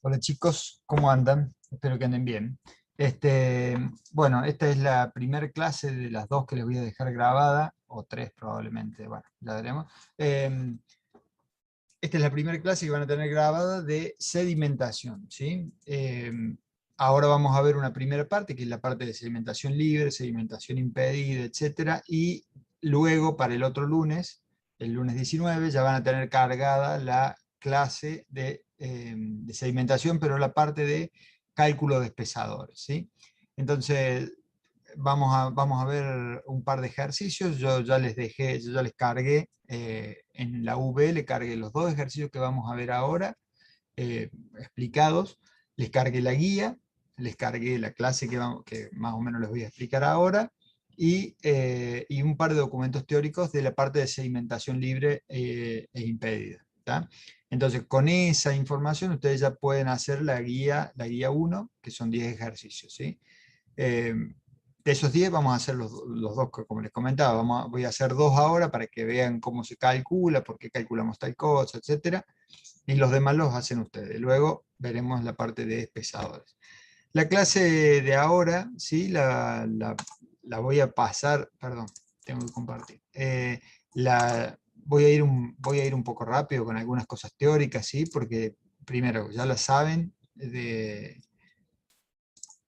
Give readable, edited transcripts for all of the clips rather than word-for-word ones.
Hola chicos, ¿cómo andan? Espero que anden bien. Bueno, esta es la primera clase de las dos que les voy a dejar grabada, o tres probablemente, bueno, ya veremos. Esta es la primera clase que van a tener grabada de sedimentación, ¿sí? Ahora vamos a ver una primera parte, que es la parte de sedimentación libre, sedimentación impedida, etcétera, y luego para el otro lunes, el lunes 19, ya van a tener cargada la clase de sedimentación, pero la parte de cálculo de espesadores, ¿sí? Entonces, vamos a ver un par de ejercicios. Yo ya les dejé, yo ya les cargué en la V, le cargué los dos ejercicios que vamos a ver ahora, explicados. Les cargué la guía, les cargué la clase que más o menos les voy a explicar ahora, y un par de documentos teóricos de la parte de sedimentación libre e impedida. ¿Tá? Entonces, con esa información ustedes ya pueden hacer la guía 1, que son 10 ejercicios, ¿sí? De esos 10 vamos a hacer los dos, como les comentaba. Voy a hacer dos ahora para que vean cómo se calcula, por qué calculamos tal cosa, etcétera. Y los demás los hacen ustedes. Luego veremos la parte de espesadores. La clase de ahora, ¿sí? La voy a pasar, perdón, tengo que compartir. Voy a ir un poco rápido con algunas cosas teóricas, ¿sí? Porque primero, ya las saben,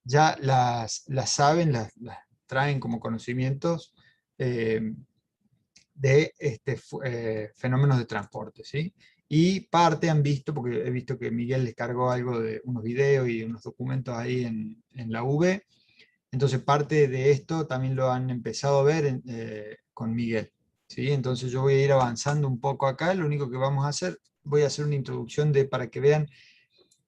ya las saben, las traen como conocimientos eh, de fenómenos de transporte, ¿sí? Y parte han visto, porque he visto que Miguel les cargó algo de unos videos y unos documentos ahí en la V, entonces parte de esto también lo han empezado a ver con Miguel, ¿sí? Entonces yo voy a ir avanzando un poco acá, lo único que vamos a hacer, voy a hacer una introducción para que vean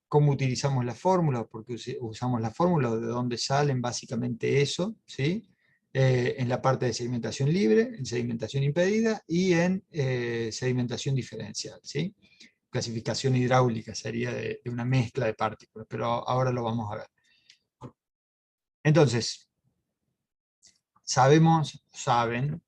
cómo utilizamos la fórmula, porque usamos la fórmula, de dónde salen básicamente eso, ¿sí? En la parte de sedimentación libre, en sedimentación impedida y en sedimentación diferencial, ¿sí? Clasificación hidráulica sería de una mezcla de partículas, pero ahora lo vamos a ver. Entonces, saben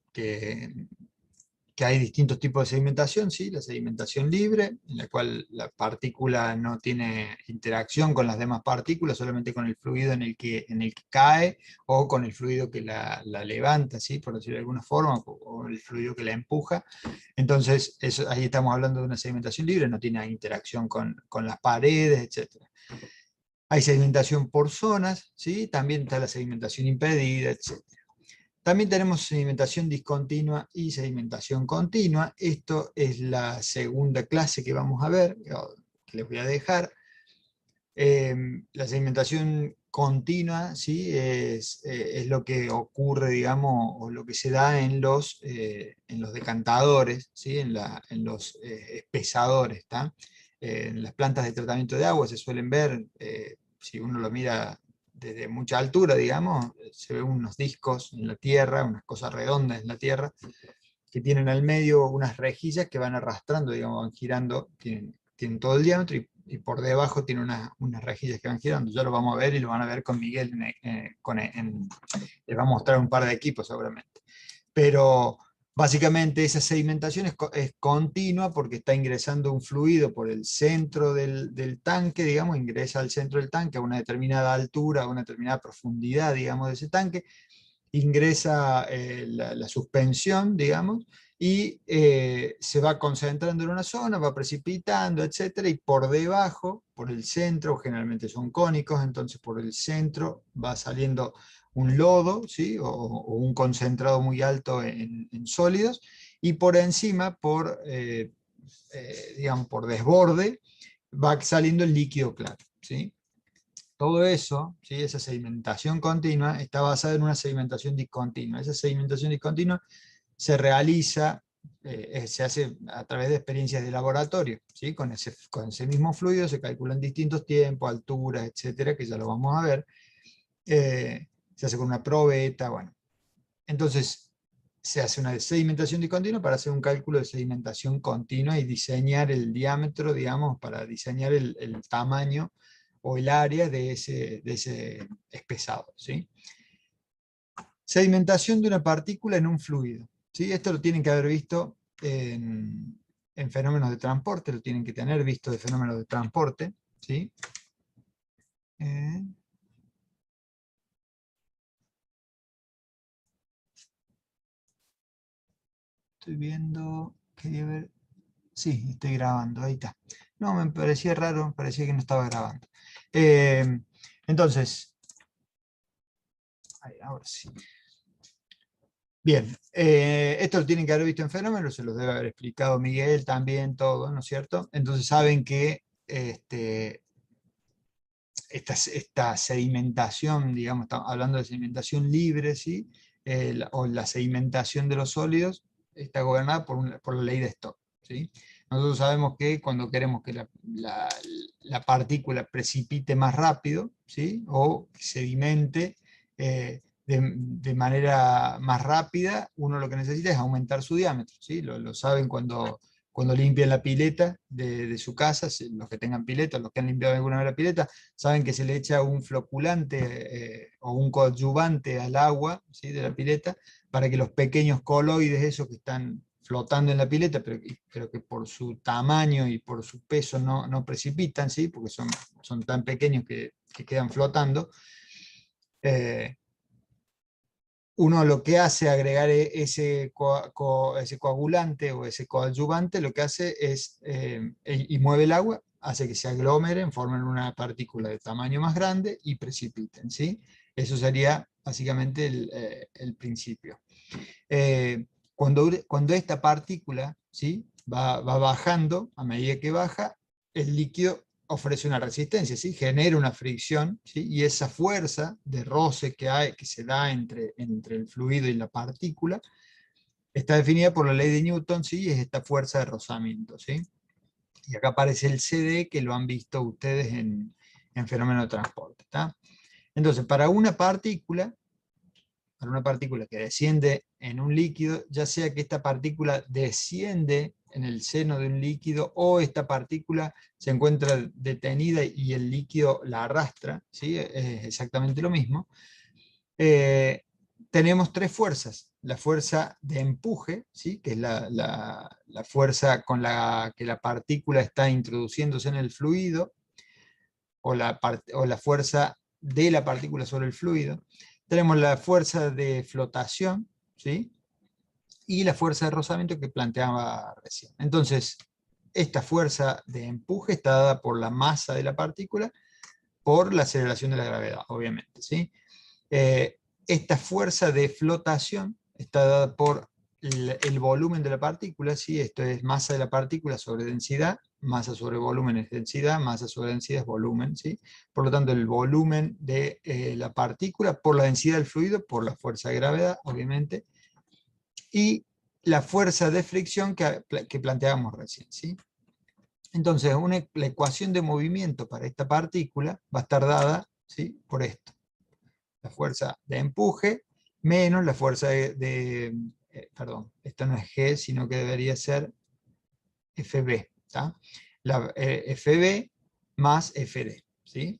que hay distintos tipos de sedimentación, ¿sí? La sedimentación libre, en la cual la partícula no tiene interacción con las demás partículas, solamente con el fluido en el que cae, o con el fluido que la levanta, ¿sí? Por decirlo de alguna forma, o el fluido que la empuja. Entonces, ahí estamos hablando de una sedimentación libre, no tiene interacción con las paredes, etc. Hay sedimentación por zonas, ¿sí? También está la sedimentación impedida, etc. También tenemos sedimentación discontinua y sedimentación continua. Esto es la segunda clase que vamos a ver, que les voy a dejar. La sedimentación continua, ¿sí? Es lo que ocurre, digamos, o lo que se da en los decantadores, ¿sí? En los espesadores. ¿Tá? En las plantas de tratamiento de agua se suelen ver, si uno lo mira desde mucha altura, digamos, se ven unos discos en la tierra, unas cosas redondas en la tierra, que tienen al medio unas rejillas que van arrastrando, digamos, van girando, tienen todo el diámetro y por debajo tiene unas rejillas que van girando. Ya lo vamos a ver y lo van a ver con Miguel, les va a mostrar un par de equipos seguramente. Pero básicamente esa sedimentación es continua porque está ingresando un fluido por el centro del tanque, digamos, ingresa al centro del tanque a una determinada altura, a una determinada profundidad, digamos, de ese tanque, ingresa la suspensión, digamos, y se va concentrando en una zona, va precipitando, etcétera, y por debajo, por el centro, generalmente son cónicos, entonces por el centro va saliendo un lodo, ¿sí? O un concentrado muy alto en sólidos, y por encima, digamos, por desborde, va saliendo el líquido claro, ¿sí? Todo eso, ¿sí? Esa sedimentación continua, está basada en una sedimentación discontinua. Esa sedimentación discontinua se realiza, se hace a través de experiencias de laboratorio, ¿sí? Con ese mismo fluido se calculan distintos tiempos, alturas, etcétera, que ya lo vamos a ver. Se hace con una probeta, bueno. Entonces, se hace una sedimentación discontinua para hacer un cálculo de sedimentación continua y diseñar el diámetro, digamos, para diseñar el tamaño o el área de ese espesado, ¿sí? Sedimentación de una partícula en un fluido, ¿sí? Esto lo tienen que haber visto en fenómenos de transporte, lo tienen que tener visto de fenómenos de transporte. ¿sí? Estoy viendo, quería ver, sí, estoy grabando, ahí está. No, me parecía raro, me parecía que no estaba grabando. Entonces, ahora sí. Bien, esto lo tienen que haber visto en Fenómeno, se los debe haber explicado Miguel también, todo, ¿no es cierto? Entonces saben que esta sedimentación, digamos, estamos hablando de sedimentación libre, ¿sí? O la sedimentación de los sólidos está gobernada por la ley de Stokes, ¿sí? Nosotros sabemos que cuando queremos que la partícula precipite más rápido, ¿sí? O sedimente de manera más rápida, uno lo que necesita es aumentar su diámetro, ¿sí? Lo saben cuando limpian la pileta de su casa, los que tengan pileta, los que han limpiado alguna vez la pileta, saben que se le echa un floculante o un coadyuvante al agua, ¿sí? De la pileta, para que los pequeños coloides, esos que están flotando en la pileta, pero que por su tamaño y por su peso no precipitan, ¿sí? Porque son tan pequeños que quedan flotando, uno lo que hace agregar ese coagulante o ese coadyuvante, lo que hace es, y mueve el agua, hace que se aglomeren, formen una partícula de tamaño más grande y precipiten, ¿sí? Eso sería básicamente el principio. Cuando esta partícula, ¿sí? va bajando, a medida que baja, el líquido ofrece una resistencia, ¿sí? Genera una fricción, ¿sí? Y esa fuerza de roce que se da entre el fluido y la partícula está definida por la ley de Newton, ¿sí? Y es esta fuerza de rozamiento, ¿sí? Y acá aparece el CD, que lo han visto ustedes en fenómeno de transporte, ¿está? Entonces, para una partícula que desciende en un líquido, ya sea que esta partícula desciende en el seno de un líquido o esta partícula se encuentra detenida y el líquido la arrastra, ¿sí? Es exactamente lo mismo. Tenemos tres fuerzas. La fuerza de empuje, ¿sí? Que es la fuerza con la que la partícula está introduciéndose en el fluido, o la fuerza de la partícula sobre el fluido. Tenemos la fuerza de flotación, ¿sí? Y la fuerza de rozamiento que planteaba recién. Entonces, esta fuerza de empuje está dada por la masa de la partícula, por la aceleración de la gravedad, obviamente, ¿sí? Esta fuerza de flotación está dada por el volumen de la partícula, ¿sí? Esto es masa de la partícula sobre densidad, masa sobre volumen es densidad, masa sobre densidad es volumen, ¿sí? Por lo tanto, el volumen de la partícula por la densidad del fluido, por la fuerza de gravedad, obviamente, y la fuerza de fricción que planteábamos recién, ¿sí? Entonces, la ecuación de movimiento para esta partícula va a estar dada, ¿sí? Por esto. La fuerza de empuje menos la fuerza perdón, esto no es G, sino que debería ser FB, ¿tá? FB más FD, ¿sí?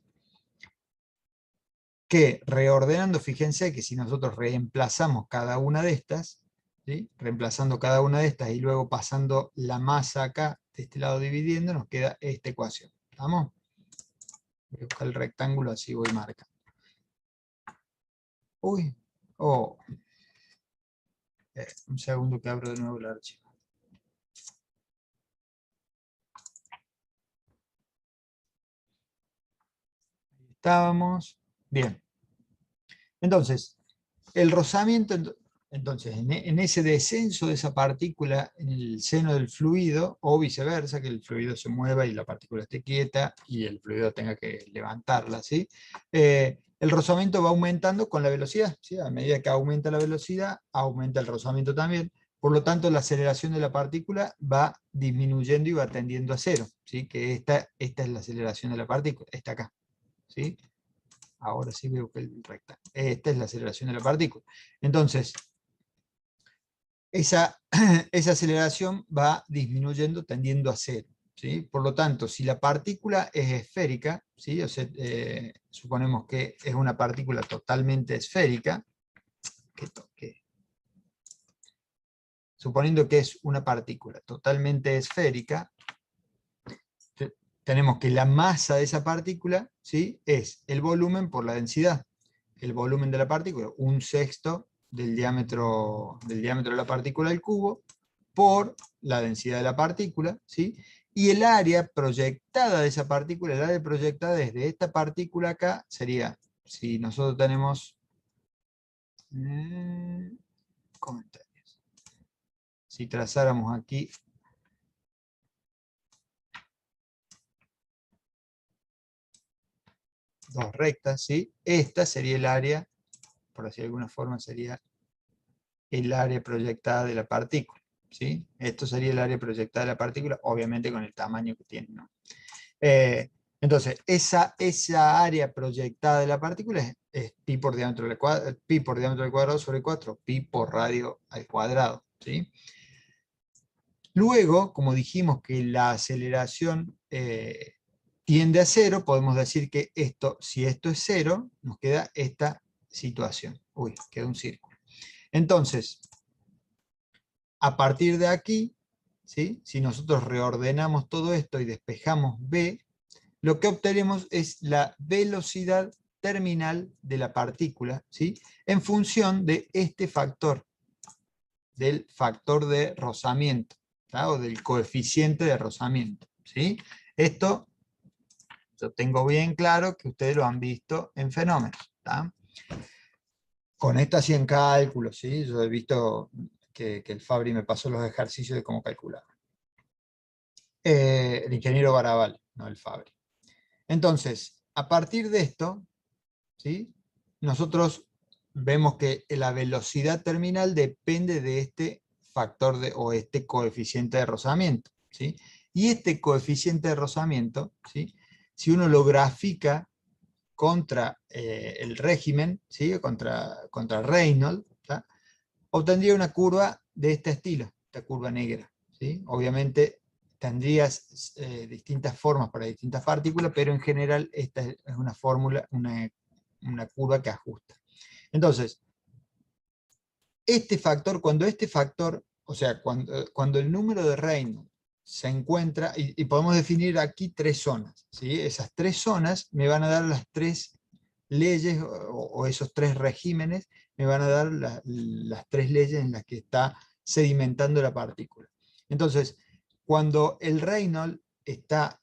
Que reordenando, fíjense que si nosotros reemplazamos cada una de estas, ¿sí? Reemplazando cada una de estas y luego pasando la masa acá, de este lado dividiendo, nos queda esta ecuación. ¿Estamos? Voy a buscar el rectángulo, así voy marcando. Uy, oh. Un segundo que abro de nuevo el archivo. Ahí estábamos. Bien. Entonces, el rozamiento, entonces, en ese descenso de esa partícula en el seno del fluido, o viceversa, que el fluido se mueva y la partícula esté quieta y el fluido tenga que levantarla, ¿sí? El rozamiento va aumentando con la velocidad, ¿sí? A medida que aumenta la velocidad, aumenta el rozamiento también. Por lo tanto, la aceleración de la partícula va disminuyendo y va tendiendo a cero, ¿sí? Que esta es la aceleración de la partícula, está acá, ¿sí? Ahora sí veo que el rectángulo. Esta es la aceleración de la partícula. Entonces, esa aceleración va disminuyendo, tendiendo a cero, ¿sí? Por lo tanto, si la partícula es esférica, ¿sí? O sea, suponemos que es una partícula totalmente esférica, suponiendo que es una partícula totalmente esférica, tenemos que la masa de esa partícula, ¿sí?, es el volumen por la densidad. El volumen de la partícula, 1/6 del diámetro de la partícula del cubo, por la densidad de la partícula, ¿sí? Y el área proyectada de esa partícula, el área proyectada desde esta partícula acá, sería, si nosotros tenemos comentarios, si trazáramos aquí dos rectas, ¿sí? Esta sería el área, por decir de alguna forma, sería el área proyectada de la partícula, ¿sí? Esto sería el área proyectada de la partícula, obviamente con el tamaño que tiene, ¿no? Entonces, esa área proyectada de la partícula es pi por diámetro al cuadrado, pi por diámetro al cuadrado sobre 4, pi por radio al cuadrado, ¿sí? Luego, como dijimos que la aceleración tiende a cero, podemos decir que esto, si esto es cero, nos queda esta situación. Uy, queda un círculo. Entonces, a partir de aquí, ¿sí?, si nosotros reordenamos todo esto y despejamos B, lo que obtenemos es la velocidad terminal de la partícula, ¿sí?, en función de este factor, del factor de rozamiento, ¿tá?, o del coeficiente de rozamiento, ¿sí? Esto yo tengo bien claro que ustedes lo han visto en fenómenos, ¿tá? Con esto hacían cálculos, ¿sí? Yo he visto que el Fabri me pasó los ejercicios de cómo calcular. El ingeniero Baraval, no el Fabri. Entonces, a partir de esto, ¿sí?, nosotros vemos que la velocidad terminal depende de este factor o este coeficiente de rozamiento, ¿sí? Y este coeficiente de rozamiento, ¿sí?, si uno lo grafica contra el régimen, ¿sí?, contra Reynolds, ¿tá?, obtendría una curva de este estilo, esta curva negra, ¿sí? Obviamente tendrías distintas formas para distintas partículas, pero en general esta es una fórmula, una curva que ajusta. Entonces, cuando este factor, o sea, cuando el número de Reynolds se encuentra, y podemos definir aquí tres zonas, ¿sí? Esas tres zonas me van a dar las tres leyes, o esos tres regímenes, me van a dar las tres leyes en las que está sedimentando la partícula. Entonces, cuando el Reynolds está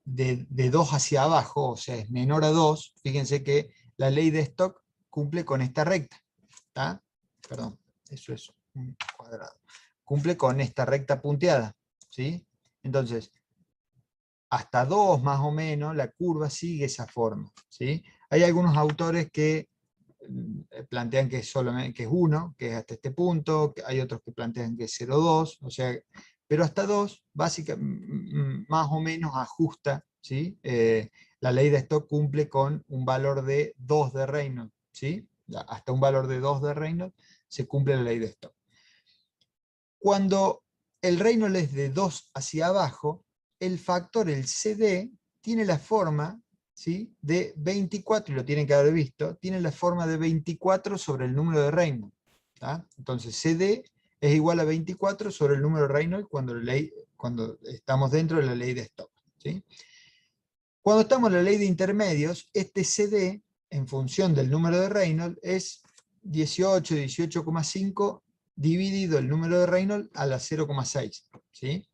de 2 hacia abajo, o sea, es menor a 2, fíjense que la ley de Stokes cumple con esta recta, ¿tá? Perdón, eso es un cuadrado. Cumple con esta recta punteada, ¿sí? Entonces, hasta 2 más o menos, la curva sigue esa forma, ¿sí? Hay algunos autores que plantean que que es 1, que es hasta este punto, hay otros que plantean que es 0,2, o sea, pero hasta 2, básicamente, más o menos ajusta, ¿sí? La ley de Stokes cumple con un valor de 2 de Reynolds, ¿sí? Hasta un valor de 2 de Reynolds se cumple la ley de Stokes. Cuando el Reynolds es de 2 hacia abajo, el factor, el CD, tiene la forma, ¿sí?, de 24, y lo tienen que haber visto, tiene la forma de 24 sobre el número de Reynolds, ¿tá? Entonces CD es igual a 24 sobre el número de Reynolds cuando estamos dentro de la ley de Stokes, ¿sí? Cuando estamos en la ley de intermedios, este CD, en función del número de Reynolds, es 18, 18,5 dividido el número de Reynolds a la 0,6, ¿sí?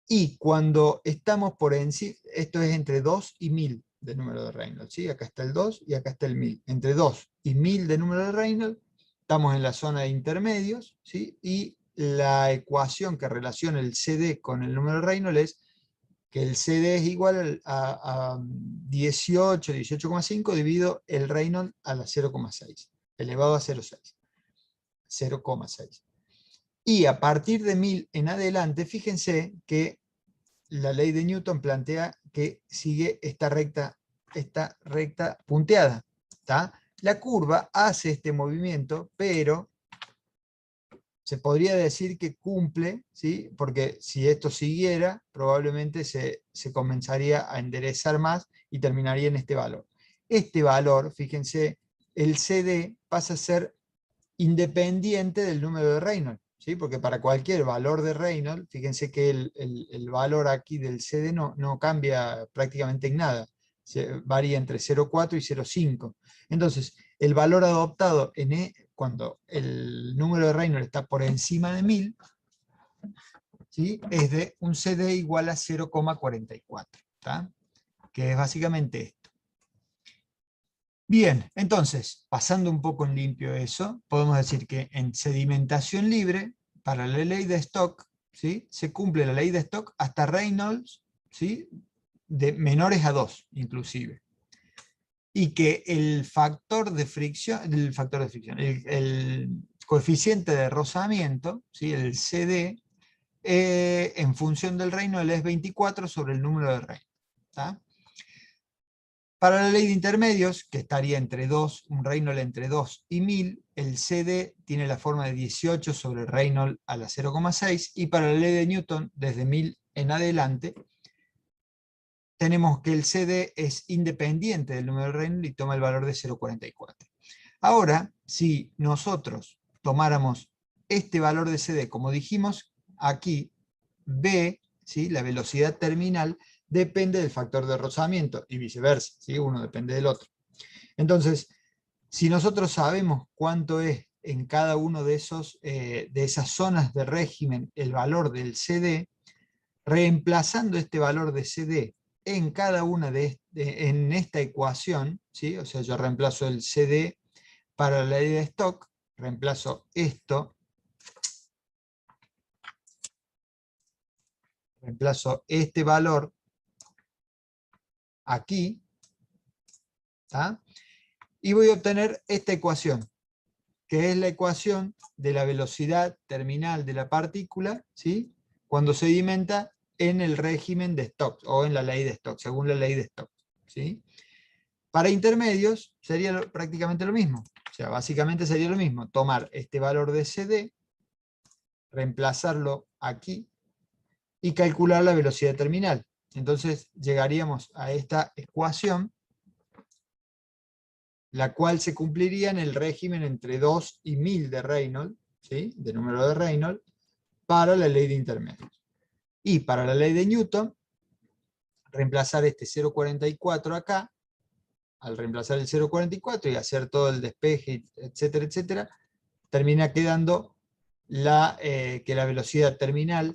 Y cuando estamos por encima, esto es entre 2 y 1000 de número de Reynolds, ¿sí? Acá está el 2 y acá está el 1000. Entre 2 y 1000 de número de Reynolds, estamos en la zona de intermedios, ¿sí? Y la ecuación que relaciona el CD con el número de Reynolds es que el CD es igual a 18, 18,5 dividido el Reynolds a la 0,6, elevado a 0,6. 0,6. Y a partir de 1000 en adelante, fíjense que la ley de Newton plantea que sigue esta recta punteada, ¿tá? La curva hace este movimiento, pero se podría decir que cumple, ¿sí? Porque si esto siguiera, probablemente se comenzaría a enderezar más y terminaría en este valor. Este valor, fíjense, el CD pasa a ser independiente del número de Reynolds, ¿sí? Porque para cualquier valor de Reynolds, fíjense que el valor aquí del CD no cambia prácticamente en nada, varía entre 0,4 y 0,5. Entonces, el valor adoptado cuando el número de Reynolds está por encima de 1000, ¿sí? Es de un CD igual a 0,44, ¿tá? Que es básicamente esto. Bien, entonces, pasando un poco en limpio eso, podemos decir que en sedimentación libre, para la ley de Stock, ¿sí? Se cumple la ley de Stock hasta Reynolds, ¿sí? De menores a 2, inclusive. Y que el factor de fricción, el coeficiente de rozamiento, ¿sí? El CD, en función del Reynolds es 24 sobre el número de Reynolds, ¿tá? Para la ley de intermedios, que estaría entre 2, un Reynolds entre 2 y 1000, el CD tiene la forma de 18 sobre el Reynolds a la 0,6, y para la ley de Newton, desde 1000 en adelante, tenemos que el CD es independiente del número de Reynolds y toma el valor de 0,44. Ahora, si nosotros tomáramos este valor de CD, como dijimos aquí, B, ¿sí? La velocidad terminal, depende del factor de rozamiento y viceversa, ¿sí? Uno depende del otro. Entonces, si nosotros sabemos cuánto es en cada uno de esas zonas de régimen el valor del CD, reemplazando este valor de CD en cada una en esta ecuación, ¿sí? O sea, yo reemplazo el CD para la ley de Stock, reemplazo reemplazo este valor aquí, ¿tá? Y voy a obtener esta ecuación, que es la ecuación de la velocidad terminal de la partícula, ¿sí? Cuando sedimenta en el régimen de Stokes o en la ley de Stokes, según la ley de Stokes, ¿sí? Para intermedios sería prácticamente lo mismo. O sea, básicamente sería lo mismo. Tomar este valor de CD, reemplazarlo aquí y calcular la velocidad terminal. Entonces llegaríamos a esta ecuación, la cual se cumpliría en el régimen entre 2 y 1000 de Reynolds, ¿sí? De número de Reynolds, para la ley de intermedios. Y para la ley de Newton, reemplazar este 0,44 acá, al reemplazar el 0,44 y hacer todo el despeje, etcétera, etcétera, termina quedando que la velocidad terminal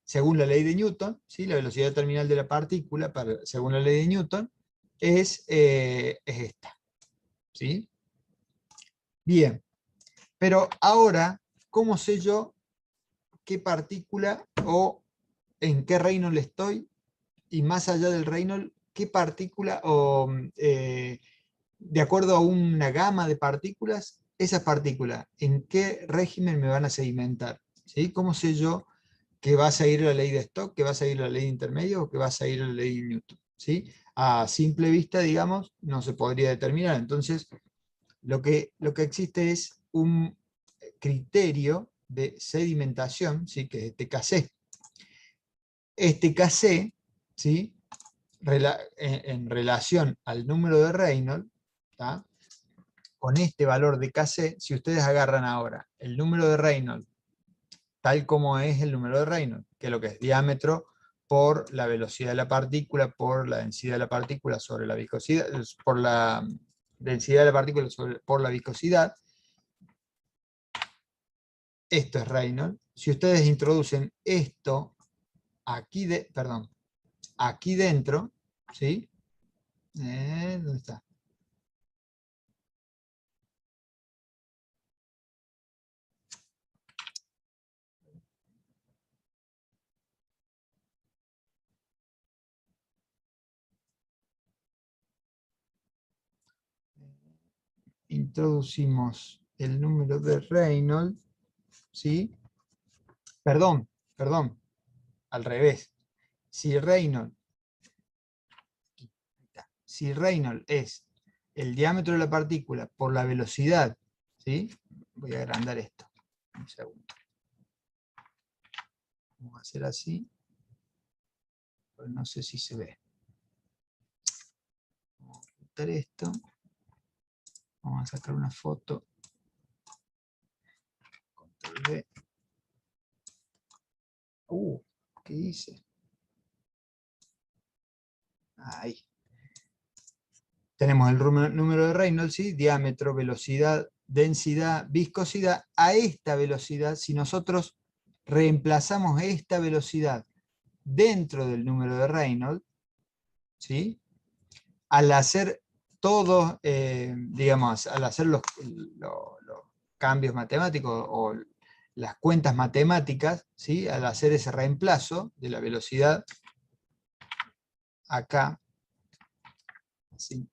según la ley de Newton, ¿sí? La velocidad terminal de la partícula, según la ley de Newton, es esta, ¿sí? Bien, pero ahora, ¿cómo sé yo qué partícula o en qué Reynolds estoy? Y más allá del Reynolds, ¿qué partícula o de acuerdo a una gama de partículas, esas partículas, en qué régimen me van a sedimentar? ¿Sí? ¿Cómo sé yo que va a seguir la ley de Stock, que va a seguir la ley de intermedio o que va a seguir la ley de Newton? ¿Sí? A simple vista, digamos, no se podría determinar. Entonces, lo que existe es un criterio de sedimentación, ¿sí? Que es este KC. Este KC, ¿sí? En relación al número de Reynolds, ¿tá? Con este valor de KC, si ustedes agarran ahora el número de Reynolds, tal como es el número de Reynolds, que es lo que es diámetro por la velocidad de la partícula, por la densidad de la partícula sobre la viscosidad, por la densidad de la partícula por la viscosidad, esto es Reynolds. Si ustedes introducen esto aquí, aquí dentro, ¿sí? ¿Dónde está? Introducimos el número de Reynolds, ¿sí? Perdón, al revés. Si Reynolds, si Reynolds es el diámetro de la partícula por la velocidad, ¿sí? Voy a agrandar esto, un segundo. Vamos a hacer así, pero no sé si se ve. Vamos a quitar esto, vamos a sacar una foto. ¿Qué hice? Ahí. Tenemos el número de Reynolds, ¿sí? Diámetro, velocidad, densidad, viscosidad. A esta velocidad, si nosotros reemplazamos esta velocidad dentro del número de Reynolds, ¿sí? Al hacer todos, digamos, al hacer los cambios matemáticos o las cuentas matemáticas, ¿sí? Al hacer ese reemplazo de la velocidad acá, ¿sí?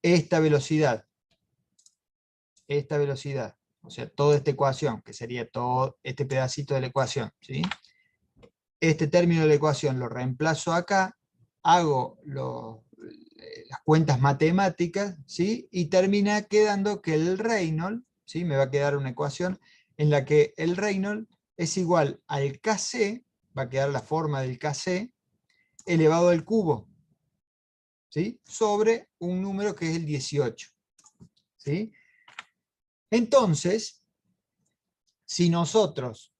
esta velocidad, o sea, toda esta ecuación, que sería todo este pedacito de la ecuación, ¿sí? Este término de la ecuación lo reemplazo acá, hago las cuentas matemáticas, ¿sí? Y termina quedando que el Reynolds, ¿sí? Me va a quedar una ecuación en la que el Reynolds es igual al Kc, va a quedar la forma del Kc, elevado al cubo, ¿sí? Sobre un número que es el 18, ¿sí? Entonces, si nosotros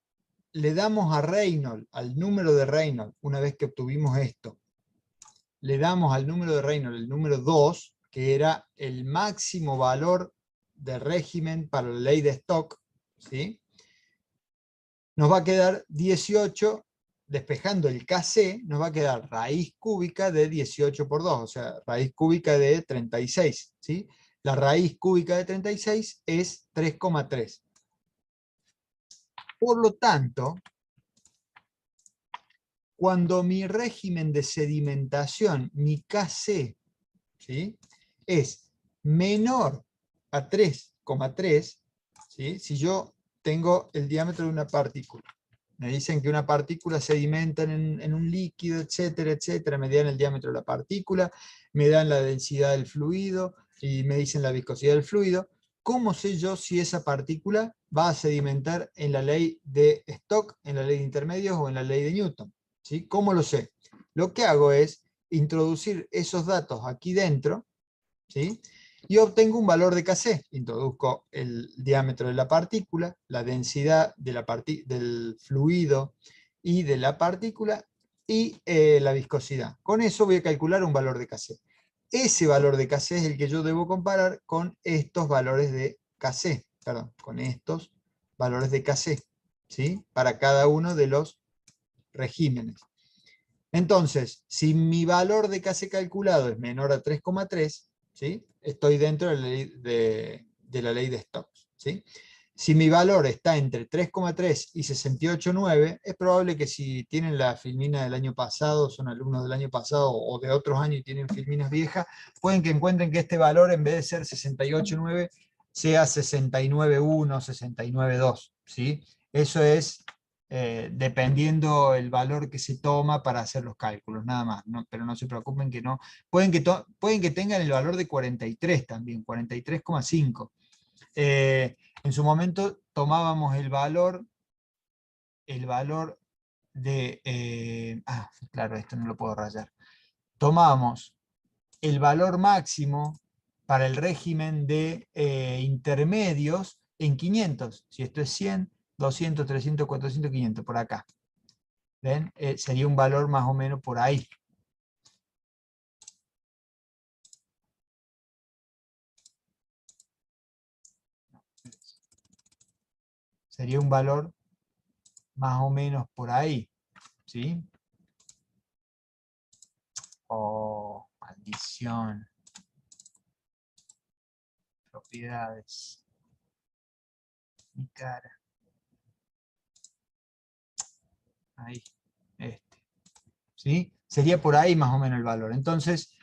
le damos a Reynolds, al número de Reynolds, una vez que obtuvimos esto, le damos al número de Reynolds el número 2, que era el máximo valor de régimen para la ley de Stokes, ¿sí? Nos va a quedar 18, despejando el Kc, nos va a quedar raíz cúbica de 18 por 2, o sea, raíz cúbica de 36, ¿sí? La raíz cúbica de 36 es 3,3. Por lo tanto, cuando mi régimen de sedimentación, mi Kc, ¿sí? es menor a 3,3, ¿sí? Si yo tengo el diámetro de una partícula, me dicen que una partícula sedimenta en un líquido, etcétera, etcétera, me dan el diámetro de la partícula, me dan la densidad del fluido y me dicen la viscosidad del fluido. ¿Cómo sé yo si esa partícula va a sedimentar en la ley de Stokes, en la ley de intermedios o en la ley de Newton? ¿Sí? ¿Cómo lo sé? Lo que hago es introducir esos datos aquí dentro, ¿sí? Y obtengo un valor de Kc. Introduzco el diámetro de la partícula, la densidad de del fluido y de la partícula y la viscosidad. Con eso voy a calcular un valor de Kc. Ese valor de Kc es el que yo debo comparar con estos valores de Kc, perdón, con estos valores de Kc, ¿sí? Para cada uno de los regímenes. Entonces, si mi valor de Kc calculado es menor a 3,3, ¿sí? Estoy dentro de la ley de Stokes, ¿sí? Si mi valor está entre 3,3 y 68,9, es probable que si tienen la filmina del año pasado, son alumnos del año pasado o de otros años y tienen filminas viejas, pueden que encuentren que este valor en vez de ser 68,9 sea 69,1, 69,2, ¿sí? Eso es dependiendo el valor que se toma para hacer los cálculos, nada más, ¿no? Pero no se preocupen que no, pueden que tengan el valor de 43 también, 43,5. En su momento tomábamos el valor de, claro, esto no lo puedo rayar, tomábamos el valor máximo para el régimen de intermedios en 500, si esto es 100, 200, 300, 400, 500, por acá. ¿Ven? Sería un valor más o menos por ahí. Sería un valor más o menos por ahí. ¿Sí? Oh, maldición. Propiedades. Mi cara. Ahí. Este. ¿Sí? Sería por ahí más o menos el valor. Entonces,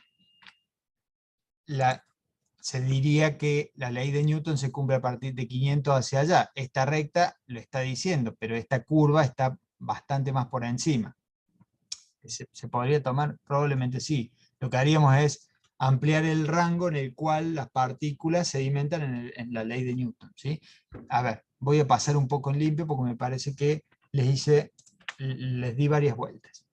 se diría que la ley de Newton se cumple a partir de 500 hacia allá. Esta recta lo está diciendo, pero esta curva está bastante más por encima. ¿Se podría tomar? Probablemente sí. Lo que haríamos es ampliar el rango en el cual las partículas sedimentan en la ley de Newton, ¿sí? A ver, voy a pasar un poco en limpio porque me parece que les di varias vueltas.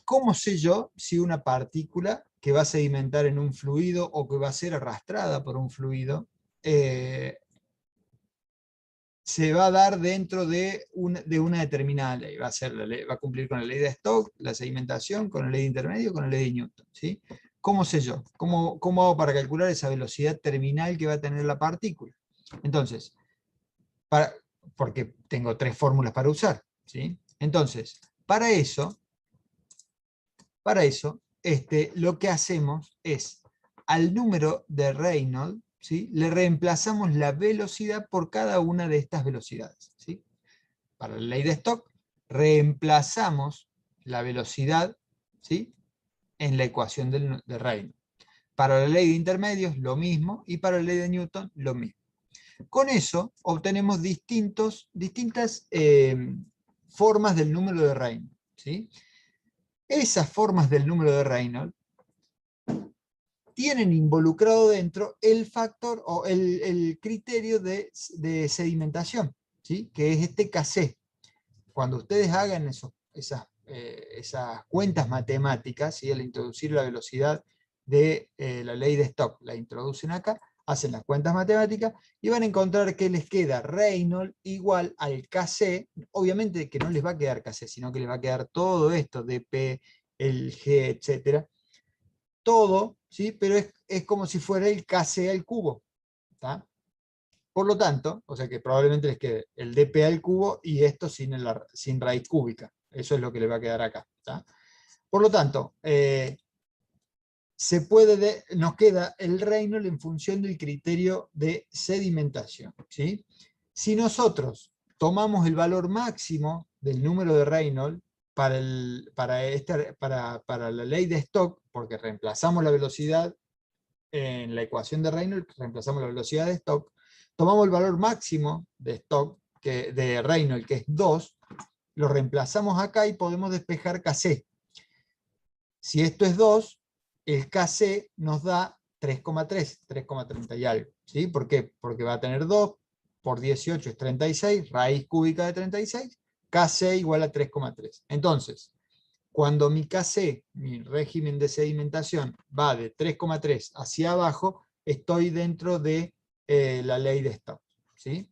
¿Cómo sé yo si una partícula que va a sedimentar en un fluido o que va a ser arrastrada por un fluido se va a dar dentro de una determinada ley. Va a cumplir con la ley de Stokes, la sedimentación, con la ley de intermedio, con la ley de Newton. ¿Sí? ¿Cómo sé yo? ¿Cómo hago para calcular esa velocidad terminal que va a tener la partícula? Entonces, porque tengo 3 fórmulas para usar. ¿Sí? Entonces, para eso lo que hacemos es, al número de Reynolds, ¿sí?, le reemplazamos la velocidad por cada una de estas velocidades. ¿Sí? Para la ley de Stokes, reemplazamos la velocidad, ¿sí?, en la ecuación de Reynolds. Para la ley de intermedios, lo mismo, y para la ley de Newton, lo mismo. Con eso obtenemos distintas formas del número de Reynolds. ¿Sí? Esas formas del número de Reynolds tienen involucrado dentro el factor o el criterio de sedimentación, ¿sí?, que es este Kc. Cuando ustedes hagan esas cuentas matemáticas, ¿sí?, al introducir la velocidad de la ley de Stokes, la introducen acá, hacen las cuentas matemáticas y van a encontrar que les queda Reynolds igual al Kc. Obviamente que no les va a quedar Kc, sino que les va a quedar todo esto, dp, el g, etcétera, todo, ¿sí?, pero es como si fuera el Kc al cubo. ¿Tá? Por lo tanto, o sea que probablemente les quede el dp al cubo y esto sin raíz cúbica. Eso es lo que le va a quedar acá. ¿Tá? Por lo tanto, nos queda el Reynolds en función del criterio de sedimentación. ¿Sí? Si nosotros tomamos el valor máximo del número de Reynolds para la ley de Stokes, porque reemplazamos la velocidad en la ecuación de Reynolds, reemplazamos la velocidad de Stokes, tomamos el valor máximo de Stokes, de Reynolds, que es 2, lo reemplazamos acá y podemos despejar Kc. Si esto es 2, el Kc nos da 3,30 y algo. ¿Sí? ¿Por qué? Porque va a tener 2 por 18 es 36, raíz cúbica de 36, Kc igual a 3,3. Entonces, cuando mi Kc, mi régimen de sedimentación, va de 3,3 hacia abajo, estoy dentro de la ley de Stokes. ¿Sí?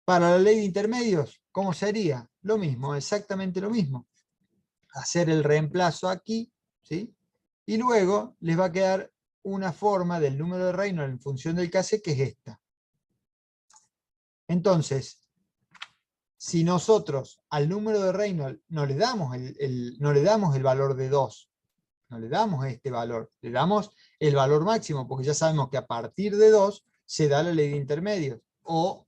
Para la ley de intermedios, ¿cómo sería? Lo mismo, exactamente lo mismo. Hacer el reemplazo aquí, ¿sí?, y luego les va a quedar una forma del número de Reynolds en función del Kc, que es esta. Entonces, si nosotros al número de Reynolds no le damos el valor de 2, no le damos este valor, le damos el valor máximo, porque ya sabemos que a partir de 2 se da la ley de intermedios, o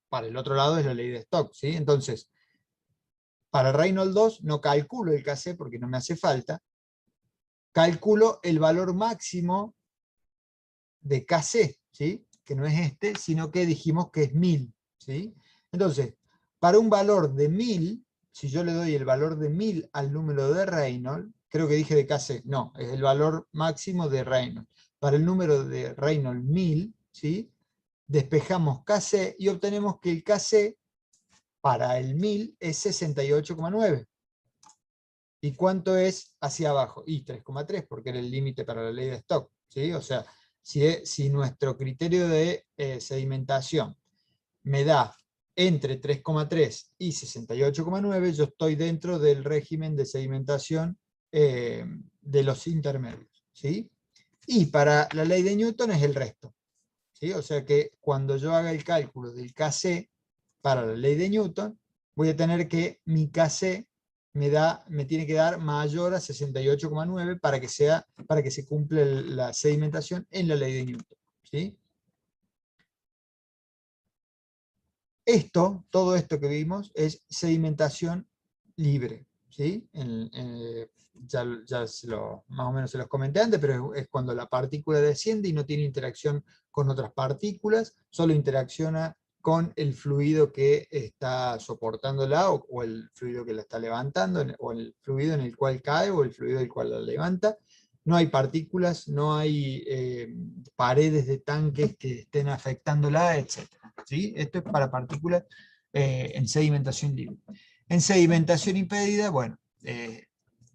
para el otro lado es la ley de Stokes. ¿Sí? Entonces, para Reynolds 2 no calculo el Kc porque no me hace falta, calculo el valor máximo de Kc, ¿sí?, que no es este, sino que dijimos que es 1000. ¿Sí? Entonces, para un valor de 1000, si yo le doy el valor de 1000 al número de Reynolds, creo que dije de Kc, no, es el valor máximo de Reynolds. Para el número de Reynolds 1000, ¿sí?, despejamos Kc y obtenemos que el Kc para el 1000 es 68,9. ¿Y cuánto es hacia abajo? Y 3,3, porque era el límite para la ley de Stokes. ¿Sí? O sea, si nuestro criterio de sedimentación me da entre 3,3 y 68,9, yo estoy dentro del régimen de sedimentación de los intermedios. ¿Sí? Y para la ley de Newton es el resto. ¿Sí? O sea que cuando yo haga el cálculo del Kc para la ley de Newton, voy a tener que mi Kc me tiene que dar mayor a 68,9 para que se cumpla la sedimentación en la ley de Newton. ¿Sí? Todo esto que vimos es sedimentación libre. ¿Sí? Ya más o menos se los comenté antes, pero es cuando la partícula desciende y no tiene interacción con otras partículas, solo interacciona con el fluido que está soportándola o el fluido que la está levantando, o el fluido en el cual cae o el fluido del cual la levanta. No hay partículas, no hay paredes de tanques que estén afectándola, etc. ¿Sí? Esto es para partículas en sedimentación libre. En sedimentación impedida, bueno,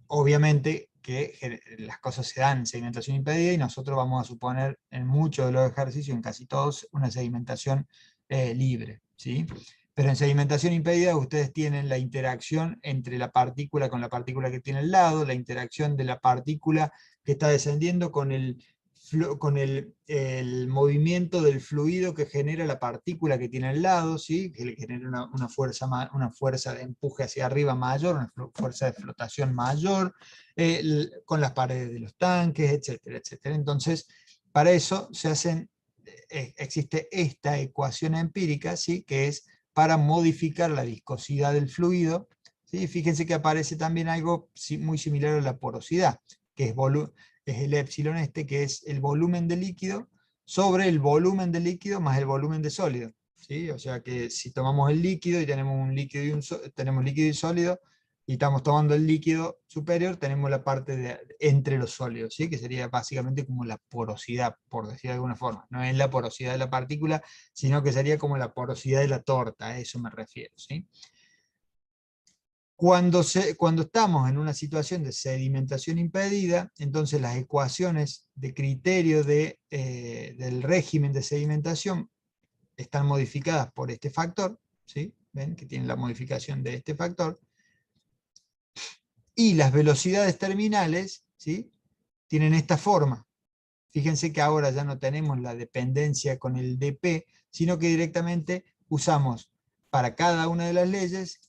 obviamente que las cosas se dan en sedimentación impedida y nosotros vamos a suponer en muchos de los ejercicios, en casi todos, una sedimentación libre. ¿sí? Pero en sedimentación impedida ustedes tienen la interacción entre la partícula con la partícula que tiene al lado, la interacción de la partícula que está descendiendo con el movimiento del fluido que genera la partícula que tiene al lado, ¿sí? Que le genera una fuerza de empuje hacia arriba mayor, una fuerza de flotación mayor, con las paredes de los tanques, etcétera, etcétera. Entonces, para eso existe esta ecuación empírica, ¿sí? Que es para modificar la viscosidad del fluido, ¿sí? Fíjense que aparece también algo muy similar a la porosidad, que es el épsilon que es el volumen de líquido sobre el volumen de líquido más el volumen de sólido, ¿sí? O sea que si tomamos el líquido y tenemos un líquido tenemos líquido y sólido, y estamos tomando el líquido superior, tenemos la parte entre los sólidos, ¿sí? Que sería básicamente como la porosidad, por decir de alguna forma. No es la porosidad de la partícula, sino que sería como la porosidad de la torta, a eso me refiero, ¿sí? Cuando estamos en una situación de sedimentación impedida, entonces las ecuaciones de criterio del régimen de sedimentación están modificadas por este factor, ¿sí? ¿Ven? Que tiene la modificación de este factor. Y las velocidades terminales, ¿sí? Tienen esta forma. Fíjense que ahora ya no tenemos la dependencia con el dp, sino que directamente usamos para cada una de las leyes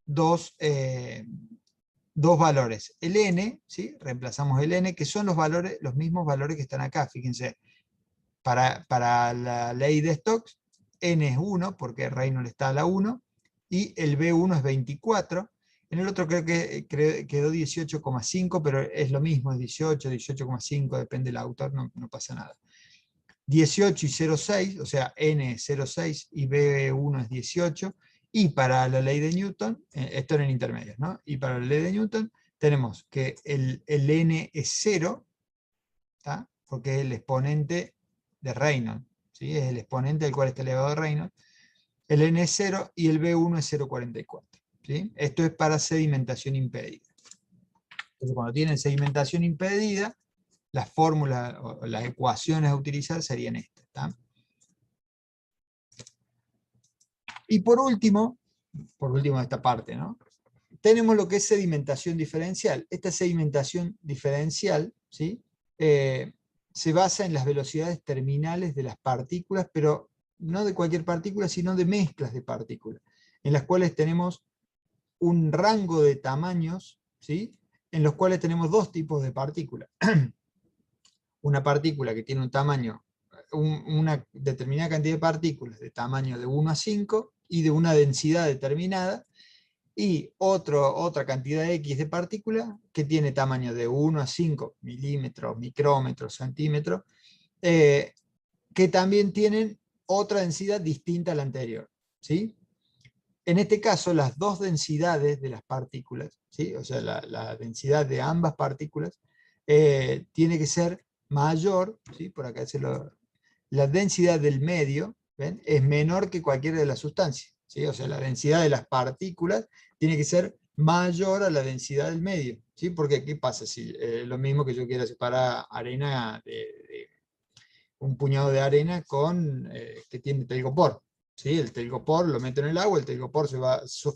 dos valores. El n, ¿sí? Reemplazamos el n, que son los mismos valores que están acá. Fíjense, para la ley de Stokes, n es 1, porque Reynolds está a la 1, y el B1 es 24. En el otro creo que quedó 18,5, pero es lo mismo, es 18, 18,5, depende del autor, no pasa nada. 18 y 0,6, o sea, n es 0,6 y B1 es 18. Y para la ley de Newton, esto en intermedios, ¿no? Y para la ley de Newton tenemos que el n es 0, ¿tá? Porque es el exponente de Reynolds, ¿sí? Es el exponente del cual está elevado a Reynolds. El n es 0 y el B1 es 0,44. ¿Sí? Esto es para sedimentación impedida. Entonces, cuando tienen sedimentación impedida, las fórmulas o las ecuaciones a utilizar serían estas. ¿Tá? Y por último de esta parte, ¿no? Tenemos lo que es sedimentación diferencial. Esta sedimentación diferencial, ¿sí? Se basa en las velocidades terminales de las partículas, pero no de cualquier partícula, sino de mezclas de partículas, en las cuales tenemos un rango de tamaños, ¿sí? En los cuales tenemos dos tipos de partículas. Una partícula que tiene un tamaño, una determinada cantidad de partículas de tamaño de 1 a 5 y de una densidad determinada, y otra cantidad X de partículas que tiene tamaño de 1 a 5 milímetros, micrómetros, centímetros, que también tienen otra densidad distinta a la anterior, ¿sí? En este caso, las dos densidades de las partículas, ¿sí? O sea, la densidad de ambas partículas tiene que ser mayor, ¿sí? Por acá la densidad del medio, ¿ven? Es menor que cualquiera de las sustancias, ¿sí? O sea, la densidad de las partículas tiene que ser mayor a la densidad del medio, ¿sí? Porque, ¿qué pasa? Si lo mismo que yo quiera separar arena de un puñado de arena que tiene telgopor, ¿sí? El telgopor lo meto en el agua, el telgopor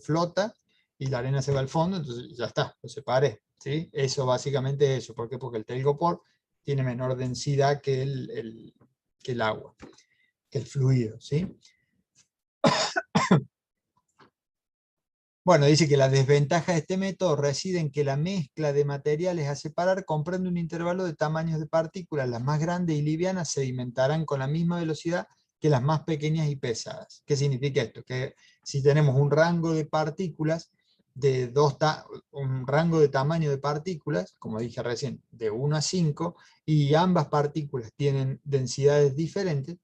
flota y la arena se va al fondo, entonces ya está, lo separé, ¿sí? Eso básicamente es eso. ¿Por qué? Porque el telgopor tiene menor densidad que el agua, que el fluido, ¿sí? Bueno, dice que la desventaja de este método reside en que la mezcla de materiales a separar comprende un intervalo de tamaños de partículas. Las más grandes y livianas sedimentarán con la misma velocidad que las más pequeñas y pesadas. ¿Qué significa esto? Que si tenemos un rango de partículas, un rango de tamaño de partículas, como dije recién, de 1 a 5, y ambas partículas tienen densidades diferentes,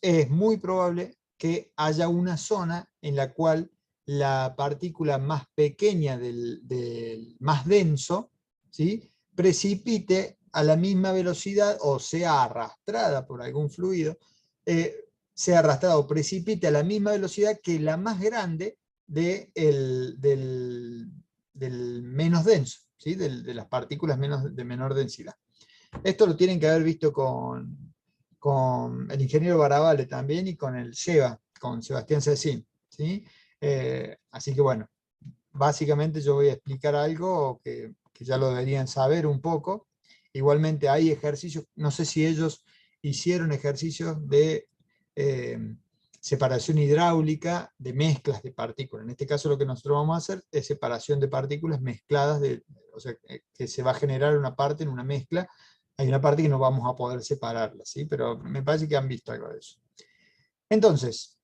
es muy probable que haya una zona en la cual la partícula más pequeña del más denso, ¿sí? Precipite a la misma velocidad o sea arrastrada por algún fluido, sea arrastrada o precipite a la misma velocidad que la más grande del menos denso, ¿sí? De las partículas de menor densidad. Esto lo tienen que haber visto con el ingeniero Barabale también y con el SEBA, con Sebastián Cecín, ¿sí? Así que bueno, básicamente yo voy a explicar algo que ya lo deberían saber un poco. Igualmente hay ejercicios, no sé si ellos hicieron ejercicios de separación hidráulica de mezclas de partículas. En este caso lo que nosotros vamos a hacer es separación de partículas mezcladas, o sea, que se va a generar una parte en una mezcla. Hay una parte que no vamos a poder separarla, ¿sí? Pero me parece que han visto algo de eso. Entonces,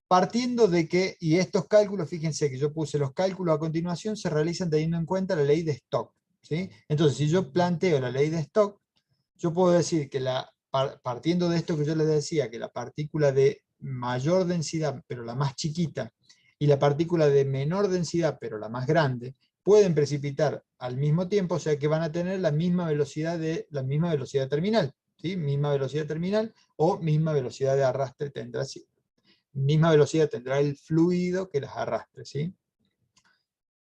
partiendo de que, y estos cálculos, fíjense que yo puse los cálculos a continuación, se realizan teniendo en cuenta la ley de Stokes, ¿sí? Entonces, si yo planteo la ley de Stokes, yo puedo decir que partiendo de esto que yo les decía, que la partícula de mayor densidad, pero la más chiquita, y la partícula de menor densidad, pero la más grande, pueden precipitar al mismo tiempo, o sea que van a tener la misma velocidad terminal, ¿sí? Misma velocidad terminal o misma velocidad de arrastre tendrá, misma velocidad tendrá el fluido que las arrastre, ¿sí?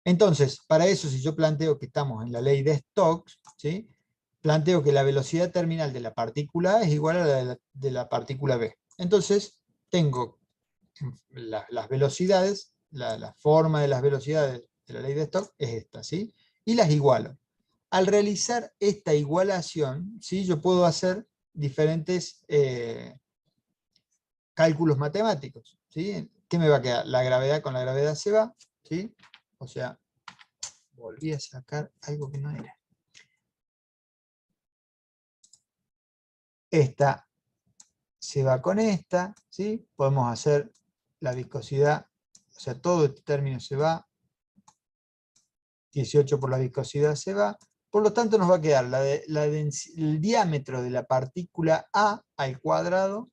Entonces, para eso, si yo planteo que estamos en la ley de Stokes, ¿sí? Planteo que la velocidad terminal de la partícula A es igual a la de la partícula B. Entonces, tengo las velocidades, la forma de las velocidades de la ley de Stokes es esta, ¿sí? Y las igualo. Al realizar esta igualación, ¿sí? Yo puedo hacer diferentes cálculos matemáticos, ¿sí? ¿Qué me va a quedar? La gravedad con la gravedad se va, ¿sí? O sea, volví a sacar algo que no era. Esta se va con esta, ¿sí? Podemos hacer la viscosidad, o sea, todo este término se va, 18 por la viscosidad se va, por lo tanto nos va a quedar el diámetro de la partícula A al cuadrado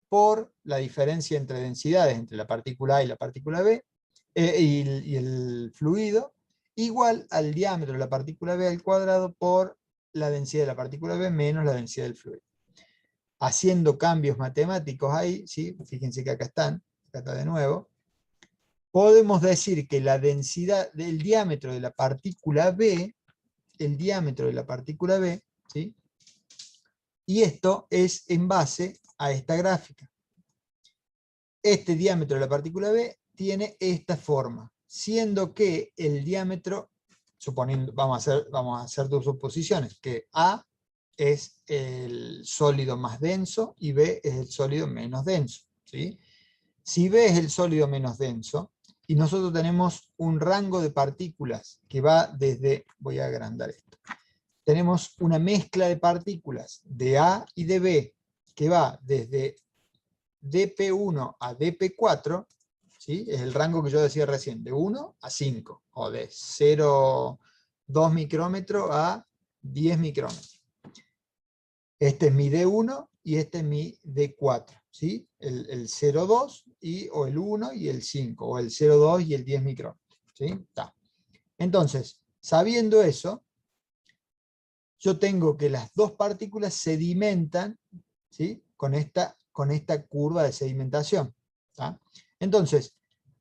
por la diferencia entre densidades entre la partícula A y la partícula B, y el fluido, igual al diámetro de la partícula B al cuadrado por la densidad de la partícula B menos la densidad del fluido. Haciendo cambios matemáticos ahí, ¿sí? Fíjense que acá está de nuevo, podemos decir que la densidad del diámetro de la partícula B, ¿sí? Y esto es en base a esta gráfica. Este diámetro de la partícula B tiene esta forma, siendo que el diámetro, suponiendo, vamos a hacer dos suposiciones, que A es el sólido más denso y B es el sólido menos denso, ¿sí? Si B es el sólido menos denso, y nosotros tenemos un rango de partículas que va desde, voy a agrandar esto, tenemos una mezcla de partículas de A y de B que va desde dp1 a dp4, ¿sí? Es el rango que yo decía recién, de 1 a 5, o de 0,2 micrómetros a 10 micrómetros. Este es mi D1 y este es mi D4, ¿sí? El 0,2 o el 1 y el 5, o el 0,2 y el 10 micrómetros, ¿sí? Está. Entonces, sabiendo eso, yo tengo que las dos partículas sedimentan, ¿sí? con esta curva de sedimentación. ¿Tá? Entonces,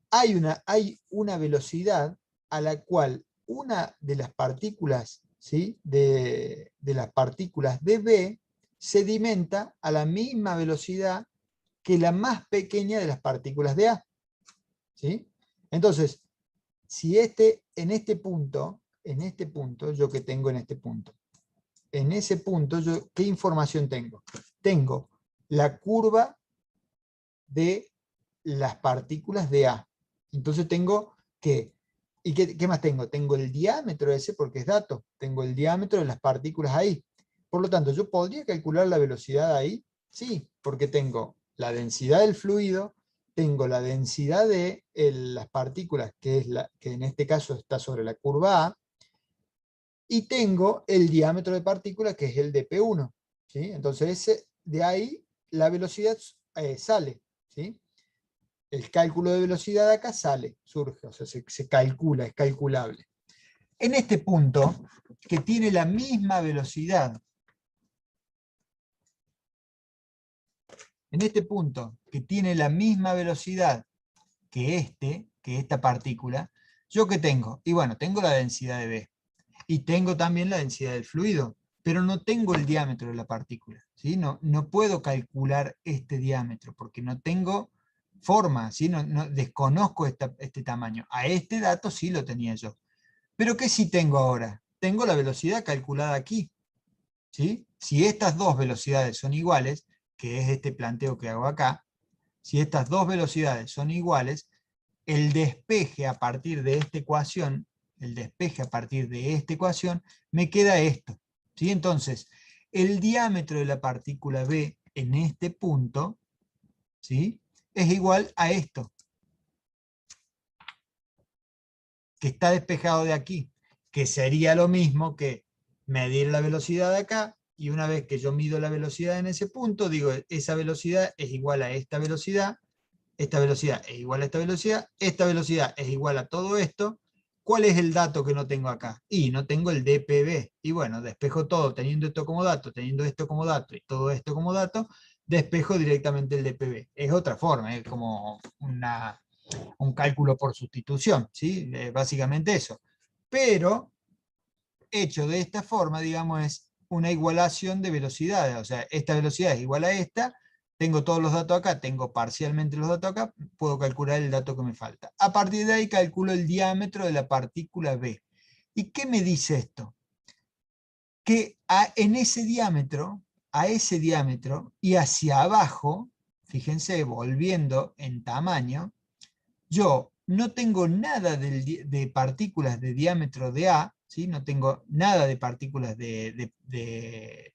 hay una velocidad a la cual una de las partículas, ¿sí? de las partículas de B sedimenta a la misma velocidad que la más pequeña de las partículas de A. ¿Sí? Entonces, si en este punto, yo que tengo en este punto, en ese punto, ¿qué información tengo? Tengo la curva de las partículas de A. Entonces tengo que, ¿y qué más tengo? Tengo el diámetro ese porque es dato, tengo el diámetro de las partículas ahí. Por lo tanto, ¿yo podría calcular la velocidad ahí? Sí, porque tengo la densidad del fluido, tengo la densidad de las partículas, que en este caso está sobre la curva A, y tengo el diámetro de partícula, que es el dp1. ¿Sí? Entonces, de ahí la velocidad sale. ¿Sí? El cálculo de velocidad acá surge, o sea, se calcula, es calculable. En este punto, que tiene la misma velocidad, que esta partícula, ¿yo qué tengo? Y bueno, tengo la densidad de B. Y tengo también la densidad del fluido, pero no tengo el diámetro de la partícula, ¿sí? No puedo calcular este diámetro, porque no tengo forma, ¿sí? Desconozco este tamaño. A este dato sí lo tenía yo. Pero ¿qué sí tengo ahora? Tengo la velocidad calculada aquí, ¿sí? Si estas dos velocidades son iguales, que es este planteo que hago acá, si estas dos velocidades son iguales, el despeje a partir de esta ecuación, me queda esto, ¿sí? Entonces, el diámetro de la partícula B en este punto, ¿sí?, es igual a esto, que está despejado de aquí, que sería lo mismo que medir la velocidad de acá, y una vez que yo mido la velocidad en ese punto, digo, esa velocidad es igual a esta velocidad es igual a esta velocidad es igual a todo esto. ¿Cuál es el dato que no tengo acá? Y no tengo el dPB. Y bueno, despejo todo, teniendo esto como dato, teniendo esto como dato y todo esto como dato, despejo directamente el dPB. Es otra forma, es como un cálculo por sustitución, ¿sí? Básicamente eso. Pero, hecho de esta forma, digamos, es una igualación de velocidades. O sea, esta velocidad es igual a esta, tengo todos los datos acá, tengo parcialmente los datos acá, puedo calcular el dato que me falta. A partir de ahí calculo el diámetro de la partícula B. ¿Y qué me dice esto? Que en ese diámetro, a ese diámetro y hacia abajo, fíjense, volviendo en tamaño, yo no tengo nada de partículas de diámetro de A, ¿sí? No tengo nada de partículas de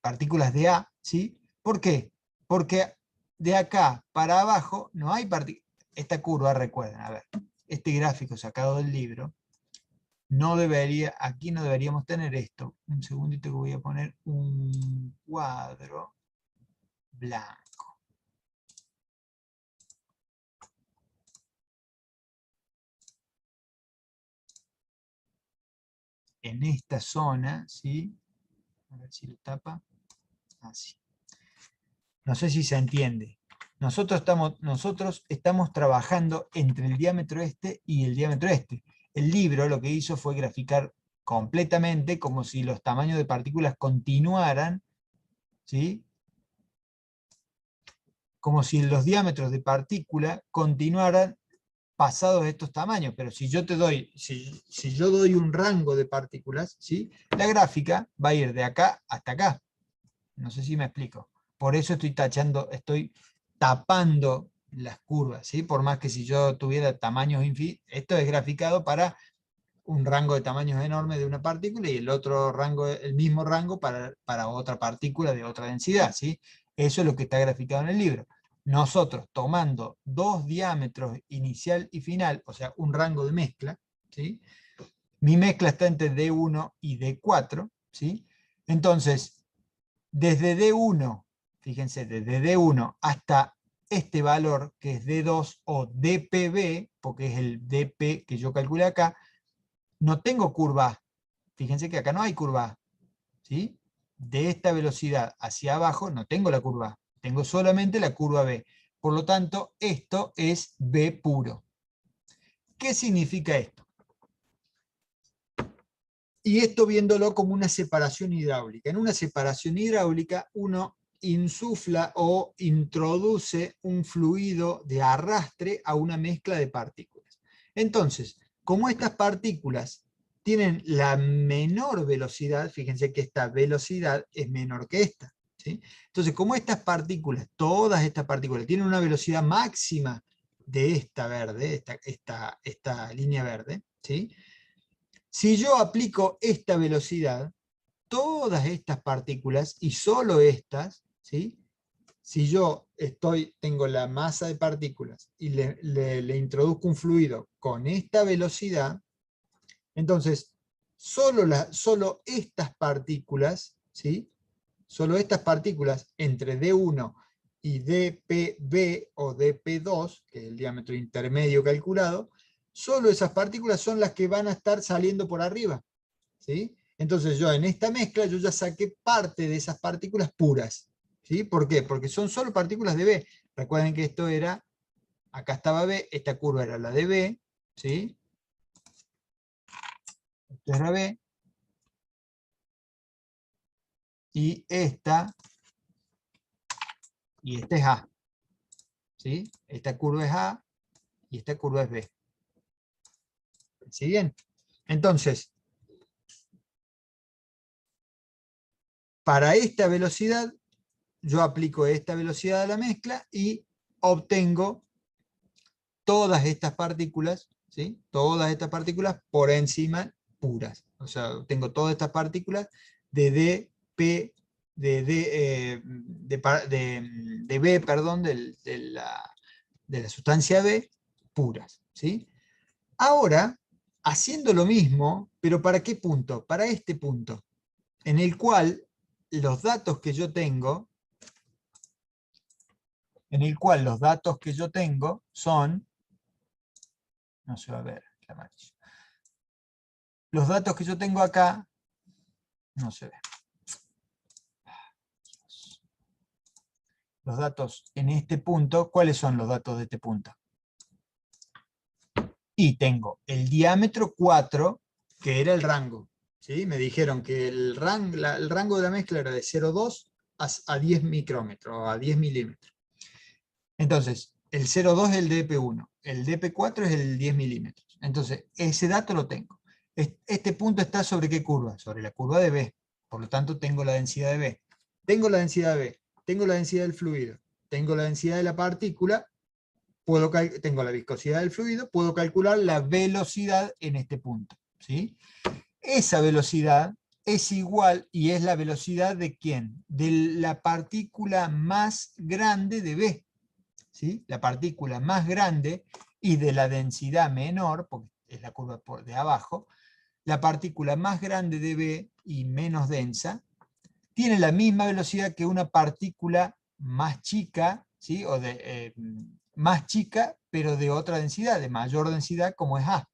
partículas de A, ¿sí? ¿Por qué? Porque de acá para abajo no hay partículas. Esta curva, recuerden, a ver, este gráfico sacado del libro, no debería, aquí no deberíamos tener esto. Un segundito que voy a poner un cuadro blanco. En esta zona, ¿sí? A ver si lo tapa. Así. No sé si se entiende. Nosotros estamos trabajando entre el diámetro este y el diámetro este. El libro lo que hizo fue graficar completamente como si los tamaños de partículas continuaran, ¿sí? Como si los diámetros de partícula continuaran pasados estos tamaños. Pero si yo si yo doy un rango de partículas, ¿sí?, la gráfica va a ir de acá hasta acá. No sé si me explico. Por eso estoy tapando las curvas, ¿sí? Por más que si yo tuviera tamaños infinitos, esto es graficado para un rango de tamaños enorme de una partícula y el otro rango, el mismo rango para otra partícula de otra densidad, ¿sí? Eso es lo que está graficado en el libro. Nosotros tomando dos diámetros inicial y final, o sea, un rango de mezcla, ¿sí? Mi mezcla está entre D1 y D4, ¿sí? Entonces, desde D1, fíjense, desde D1 hasta este valor que es D2 o dPB, porque es el dP que yo calculé acá, no tengo curva A. Fíjense que acá no hay curva A, ¿sí? De esta velocidad hacia abajo no tengo la curva A, tengo solamente la curva B. Por lo tanto, esto es B puro. ¿Qué significa esto? Y esto viéndolo como una separación hidráulica. En una separación hidráulica uno insufla o introduce un fluido de arrastre a una mezcla de partículas. Entonces, como estas partículas tienen la menor velocidad, fíjense que esta velocidad es menor que esta, ¿sí? Entonces, como estas partículas, todas estas partículas, tienen una velocidad máxima de esta verde, esta línea verde, ¿sí? Si yo aplico esta velocidad, todas estas partículas, y solo estas, ¿sí?, si yo tengo la masa de partículas y le introduzco un fluido con esta velocidad, entonces solo estas partículas, ¿sí?, solo estas partículas entre D1 y dPB o dP2, que es el diámetro intermedio calculado, solo esas partículas son las que van a estar saliendo por arriba, ¿sí? Entonces yo en esta mezcla yo ya saqué parte de esas partículas puras, ¿sí? ¿Por qué? Porque son solo partículas de B. Recuerden que esto era, acá estaba B, esta curva era la de B, ¿sí? Esto era B, y esta es A, ¿sí? Esta curva es A y esta curva es B. ¿Sí bien? Entonces, para esta velocidad, yo aplico esta velocidad a la mezcla y obtengo todas estas partículas, ¿sí? Todas estas partículas por encima puras. O sea, tengo todas estas partículas de dp, de B, perdón, de la sustancia B, puras, ¿sí? Ahora, haciendo lo mismo, pero ¿para qué punto? Para este punto, en el cual los datos que yo tengo, son, no se va a ver la amarillo. Los datos que yo tengo acá, no se ve. Los datos en este punto, ¿cuáles son los datos de este punto? Y tengo el diámetro 4, que era el rango. ¿Sí? Me dijeron que el rango de la mezcla era de 0,2 a 10 micrómetros, a 10 milímetros. Entonces, el 0,2 es el dp1, el dp4 es el 10 milímetros. Entonces, ese dato lo tengo. Este punto está ¿sobre qué curva? Sobre la curva de B. Por lo tanto, tengo la densidad de B. Tengo la densidad de B, tengo la densidad del fluido, tengo la densidad de la partícula, tengo la viscosidad del fluido, puedo calcular la velocidad en este punto, ¿sí? Esa velocidad es igual, y es la velocidad de ¿quién? De la partícula más grande de B, ¿sí? La partícula más grande y de la densidad menor, porque es la curva de abajo, la partícula más grande de B y menos densa, tiene la misma velocidad que una partícula más chica, ¿sí? Más chica, pero de otra densidad, de mayor densidad, como es A,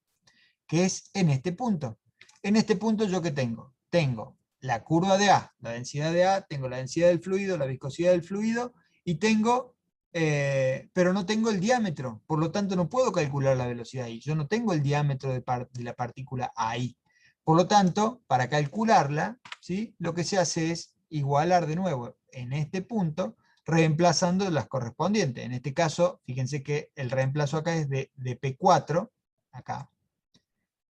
que es en este punto. En este punto, ¿yo qué tengo? Tengo la curva de A, la densidad de A, tengo la densidad del fluido, la viscosidad del fluido, y tengo, pero no tengo el diámetro, por lo tanto no puedo calcular la velocidad ahí. Yo no tengo el diámetro de la partícula ahí. Por lo tanto, para calcularla, ¿sí? Lo que se hace es igualar de nuevo en este punto, reemplazando las correspondientes. En este caso, fíjense que el reemplazo acá es de P4, acá,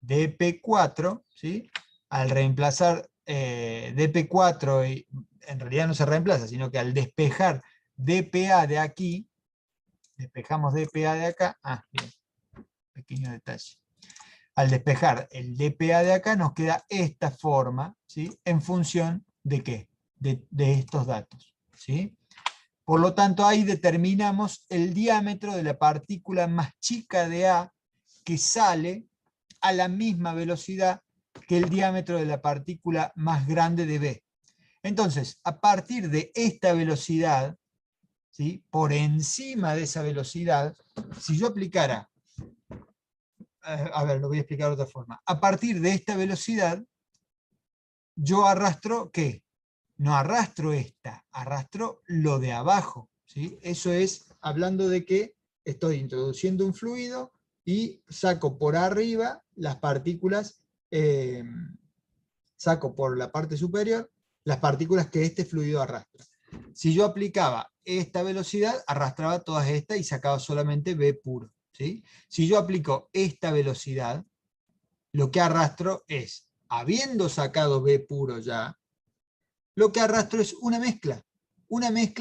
dp4, ¿sí? Al reemplazar dp4, en realidad no se reemplaza, sino que al despejar dpa de aquí, despejamos dpa de acá, bien, pequeño detalle. Al despejar el dpa de acá nos queda esta forma, ¿sí? En función de ¿qué? De estos datos, ¿sí? Por lo tanto, ahí determinamos el diámetro de la partícula más chica de A que sale a la misma velocidad que el diámetro de la partícula más grande de B. Entonces, a partir de esta velocidad, ¿sí? Por encima de esa velocidad, si yo aplicara, a ver, lo voy a explicar de otra forma, a partir de esta velocidad, yo arrastro, ¿qué? No arrastro esta, arrastro lo de abajo, ¿sí? Eso es hablando de que estoy introduciendo un fluido y saco por arriba las partículas, saco por la parte superior las partículas que este fluido arrastra. Si yo aplicaba esta velocidad, arrastraba todas estas y sacaba solamente B puro, ¿sí? Si yo aplico esta velocidad, lo que arrastro es, habiendo sacado B puro ya, lo que arrastro es una mezcla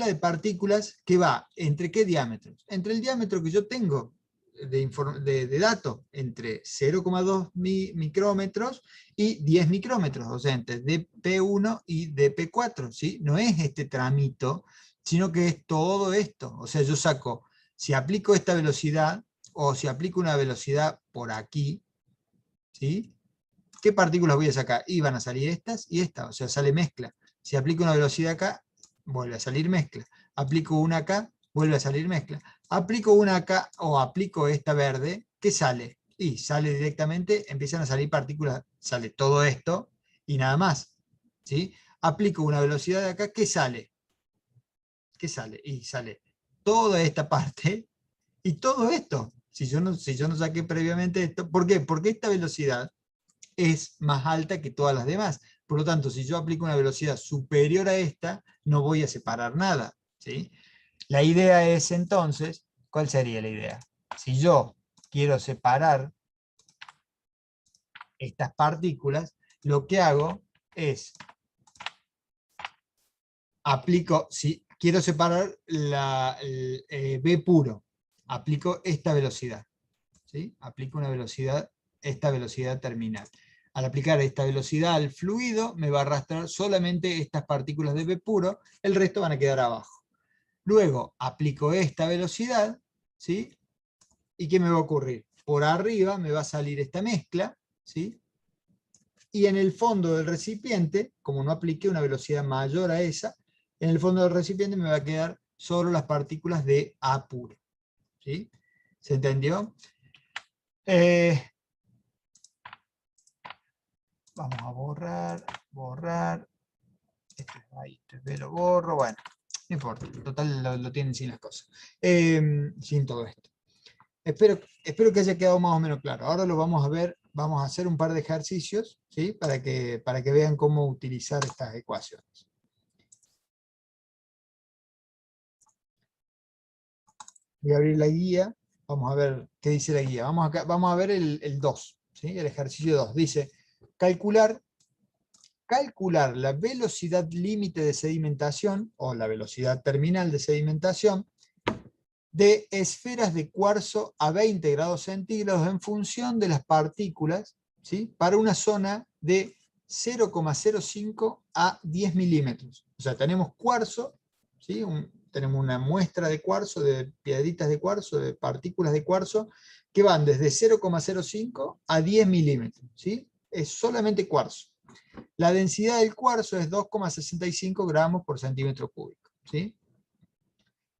de partículas que va entre ¿qué diámetros? Entre el diámetro que yo tengo de datos, entre 0,2 micrómetros y 10 micrómetros, o sea, entre dp1 y dp4, ¿sí? No es este tramito, sino que es todo esto. O sea, yo saco, si aplico esta velocidad, o si aplico una velocidad por aquí, ¿sí? ¿Qué partículas voy a sacar? Y van a salir estas y estas, o sea, sale mezcla. Si aplico una velocidad acá, vuelve a salir mezcla. Aplico una acá, vuelve a salir mezcla. Aplico una acá o aplico esta verde, ¿qué sale? Y sale directamente, empiezan a salir partículas, sale todo esto y nada más, ¿sí? Aplico una velocidad de acá, ¿qué sale? ¿Qué sale? Y sale toda esta parte y todo esto. Si yo no saqué previamente esto, ¿por qué? Porque esta velocidad es más alta que todas las demás. Por lo tanto, si yo aplico una velocidad superior a esta, no voy a separar nada, ¿sí? La idea es entonces ¿Cuál sería la idea? Si yo quiero separar estas partículas, lo que hago es, aplico, si quiero separar B puro, aplico esta velocidad, ¿sí? Aplico una velocidad, esta velocidad terminal. Al aplicar esta velocidad al fluido, me va a arrastrar solamente estas partículas de B puro, el resto van a quedar abajo. Luego aplico esta velocidad, ¿sí? ¿Y qué me va a ocurrir? Por arriba me va a salir esta mezcla, ¿sí? Y en el fondo del recipiente, como no apliqué una velocidad mayor a esa, en el fondo del recipiente me va a quedar solo las partículas de A puro, ¿sí? ¿Se entendió? Vamos a borrar. Esto es ahí, esto es B, lo borro, bueno, no importa, total lo tienen sin las cosas, sin todo esto. Espero que haya quedado más o menos claro. Ahora lo vamos a ver, vamos a hacer un par de ejercicios, ¿sí? Para que vean cómo utilizar estas ecuaciones. Voy a abrir la guía, vamos a ver qué dice la guía. Vamos a ver el 2, ¿sí? El ejercicio 2. Dice, calcular la velocidad límite de sedimentación, o la velocidad terminal de sedimentación, de esferas de cuarzo a 20 grados centígrados en función de las partículas, ¿sí? Para una zona de 0,05 a 10 milímetros. O sea, tenemos cuarzo, ¿sí? Tenemos una muestra de cuarzo, de piedritas de cuarzo, de partículas de cuarzo, que van desde 0,05 a 10 milímetros, ¿sí? Es solamente cuarzo. La densidad del cuarzo es 2,65 gramos por centímetro cúbico, ¿sí?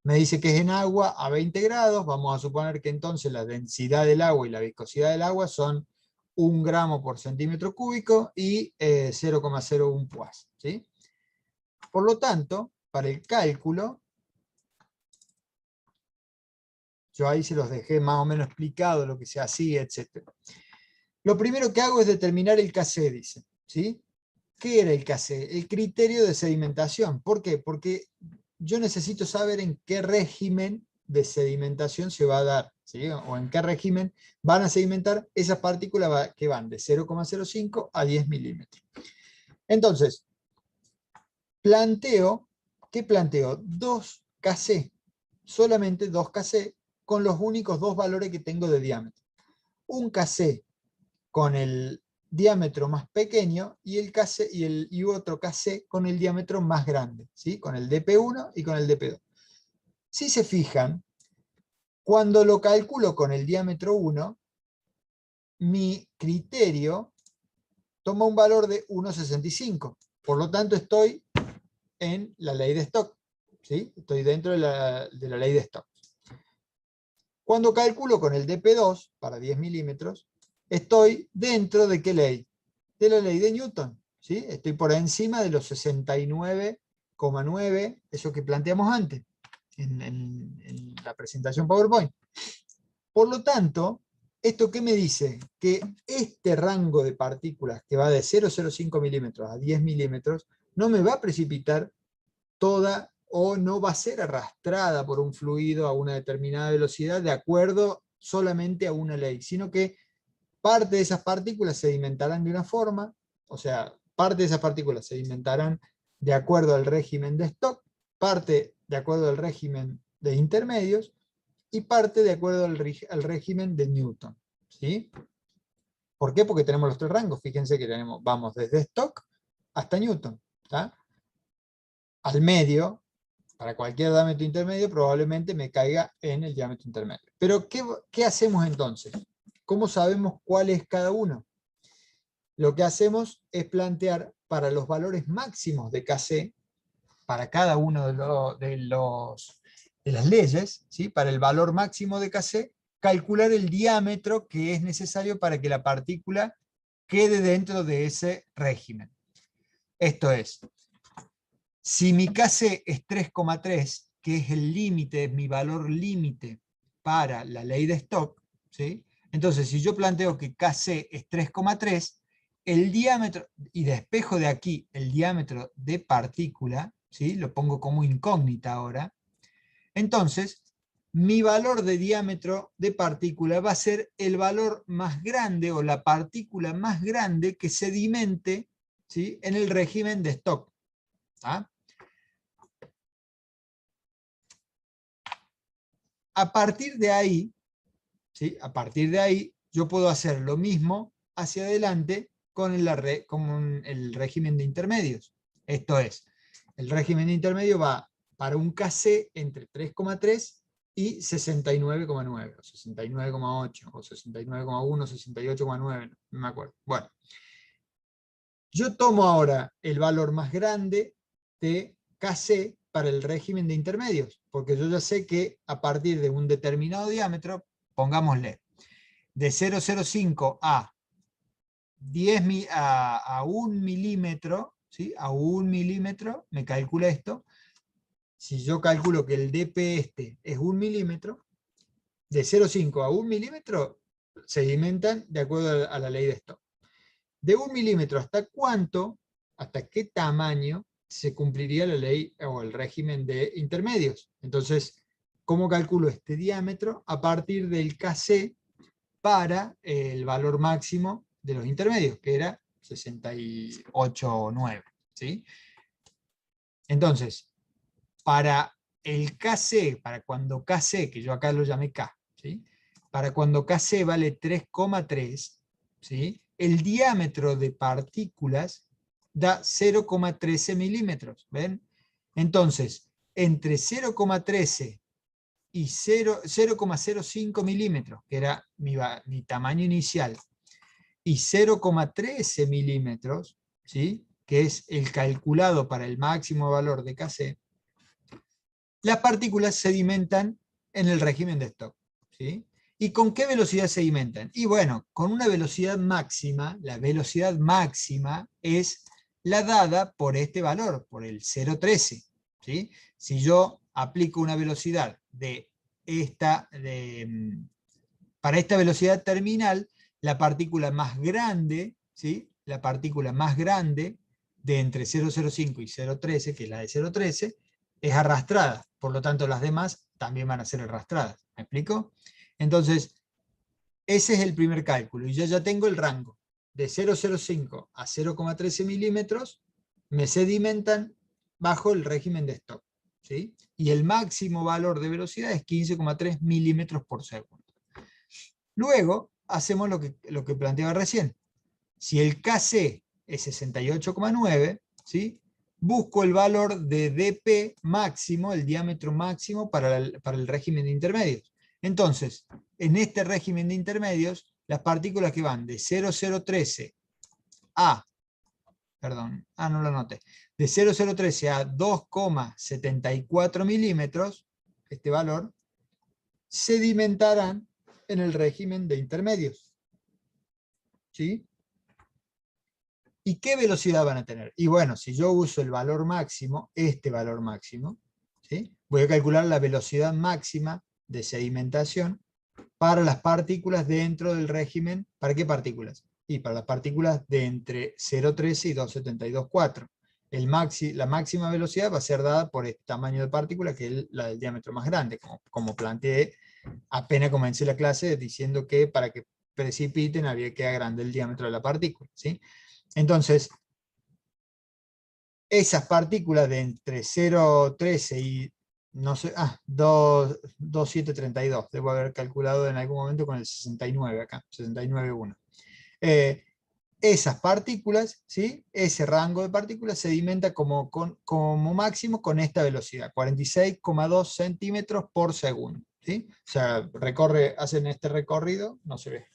Me dice que es en agua a 20 grados, vamos a suponer que entonces la densidad del agua y la viscosidad del agua son 1 gramo por centímetro cúbico y 0,01 PUAS, ¿sí? Por lo tanto, para el cálculo, yo ahí se los dejé más o menos explicado lo que se hacía, etc. Lo primero que hago es determinar el KC, dice, ¿sí? ¿Qué era el KC? El criterio de sedimentación. ¿Por qué? Porque yo necesito saber en qué régimen de sedimentación se va a dar, ¿sí? O en qué régimen van a sedimentar esas partículas que van de 0,05 a 10 milímetros. Entonces, ¿qué planteo? 2 KC, solamente 2 KC, con los únicos dos valores que tengo de diámetro. Un KC con el diámetro más pequeño y, y otro KC con el diámetro más grande, ¿sí? Con el DP1 y con el DP2. Si se fijan, cuando lo calculo con el diámetro 1, mi criterio toma un valor de 1,65. Por lo tanto, estoy en la ley de Stokes, ¿sí? Estoy dentro de la ley de Stokes. Cuando calculo con el DP2 para 10 milímetros, estoy dentro de ¿qué ley? De la ley de Newton, ¿sí? Estoy por encima de los 69,9, eso que planteamos antes, en la presentación PowerPoint. Por lo tanto, ¿esto qué me dice? Que este rango de partículas que va de 0,05 milímetros a 10 milímetros no me va a precipitar toda o no va a ser arrastrada por un fluido a una determinada velocidad de acuerdo solamente a una ley, sino que parte de esas partículas sedimentarán de una forma, o sea, parte de esas partículas sedimentarán de acuerdo al régimen de Stokes, parte de acuerdo al régimen de intermedios y parte de acuerdo al régimen de Newton, ¿sí? ¿Por qué? Porque tenemos los tres rangos. Fíjense que vamos desde Stokes hasta Newton, ¿tá? Al medio, para cualquier diámetro intermedio, probablemente me caiga en el diámetro intermedio. Pero, ¿qué hacemos entonces? ¿Cómo sabemos cuál es cada uno? Lo que hacemos es plantear para los valores máximos de KC, para cada uno de las leyes, ¿sí? Para el valor máximo de KC, calcular el diámetro que es necesario para que la partícula quede dentro de ese régimen. Esto es, si mi KC es 3,3, que es el límite, es mi valor límite para la ley de Stokes, ¿sí? Entonces, si yo planteo que KC es 3,3, el diámetro, y despejo de aquí el diámetro de partícula, ¿sí? Lo pongo como incógnita ahora, entonces mi valor de diámetro de partícula va a ser el valor más grande o la partícula más grande que sedimente, ¿sí?, en el régimen de Stokes. ¿Ah? A partir de ahí, ¿sí?, a partir de ahí, yo puedo hacer lo mismo hacia adelante con el régimen de intermedios. Esto es, el régimen de intermedio va para un KC entre 3,3 y 69,9, o 69,8, o 69,1, 68,9, no me acuerdo. Bueno, yo tomo ahora el valor más grande de KC para el régimen de intermedios, porque yo ya sé que a partir de un determinado diámetro, pongámosle, de 0,05 a 1 milímetro, ¿sí?, a 1 milímetro, me calcula esto. Si yo calculo que el dp este es 1 milímetro, de 0,5 a 1 milímetro sedimentan de acuerdo a la ley de Stokes. De 1 milímetro hasta cuánto, hasta qué tamaño se cumpliría la ley o el régimen de intermedios. Entonces, ¿cómo calculo este diámetro? A partir del KC para el valor máximo de los intermedios, que era 68,9. ¿Sí? Entonces, para el KC, para cuando KC, que yo acá lo llamé K, ¿sí?, para cuando KC vale 3,3, ¿sí?, el diámetro de partículas da 0,13 milímetros. ¿Ven? Entonces, entre 0,13 y 0,05 milímetros, que era mi tamaño inicial, y 0,13 milímetros, ¿sí?, que es el calculado para el máximo valor de KC, las partículas sedimentan en el régimen de Stokes. ¿Sí? ¿Y con qué velocidad sedimentan? Y bueno, con una velocidad máxima. La velocidad máxima es la dada por este valor, por el 0,13. ¿Sí? Si yo aplico una velocidad para esta velocidad terminal, la partícula más grande, ¿sí?, la partícula más grande de entre 0,05 y 0,13, que es la de 0,13, es arrastrada. Por lo tanto, las demás también van a ser arrastradas. ¿Me explico? Entonces, ese es el primer cálculo. Y yo ya tengo el rango. De 0,05 a 0,13 milímetros me sedimentan bajo el régimen de Stokes. ¿Sí? Y el máximo valor de velocidad es 15,3 milímetros por segundo. Luego, hacemos lo que planteaba recién. Si el KC es 68,9, ¿sí?, busco el valor de dp máximo, el diámetro máximo para el régimen de intermedios. Entonces, en este régimen de intermedios, las partículas que van de 0,013 a, no lo anoté, de 0,013 a 2,74 milímetros, este valor, sedimentarán en el régimen de intermedios. ¿Sí? ¿Y qué velocidad van a tener? Y bueno, si yo uso el valor máximo, este valor máximo, ¿sí?, voy a calcular la velocidad máxima de sedimentación para las partículas dentro del régimen. ¿Para qué partículas? Y para las partículas de entre 0,13 y 2,72,4. La máxima velocidad va a ser dada por este tamaño de partícula, que es la del diámetro más grande, como planteé apenas comencé la clase, diciendo que para que precipiten había que agrandar el diámetro de la partícula. ¿Sí? Entonces, esas partículas de entre 0,13 y no sé, 2,732, debo haber calculado en algún momento con el 69 acá, 69,1. Esas partículas, ¿sí?, ese rango de partículas sedimenta como máximo con esta velocidad, 46,2 centímetros por segundo. ¿Sí? O sea, hacen este recorrido, no se ve,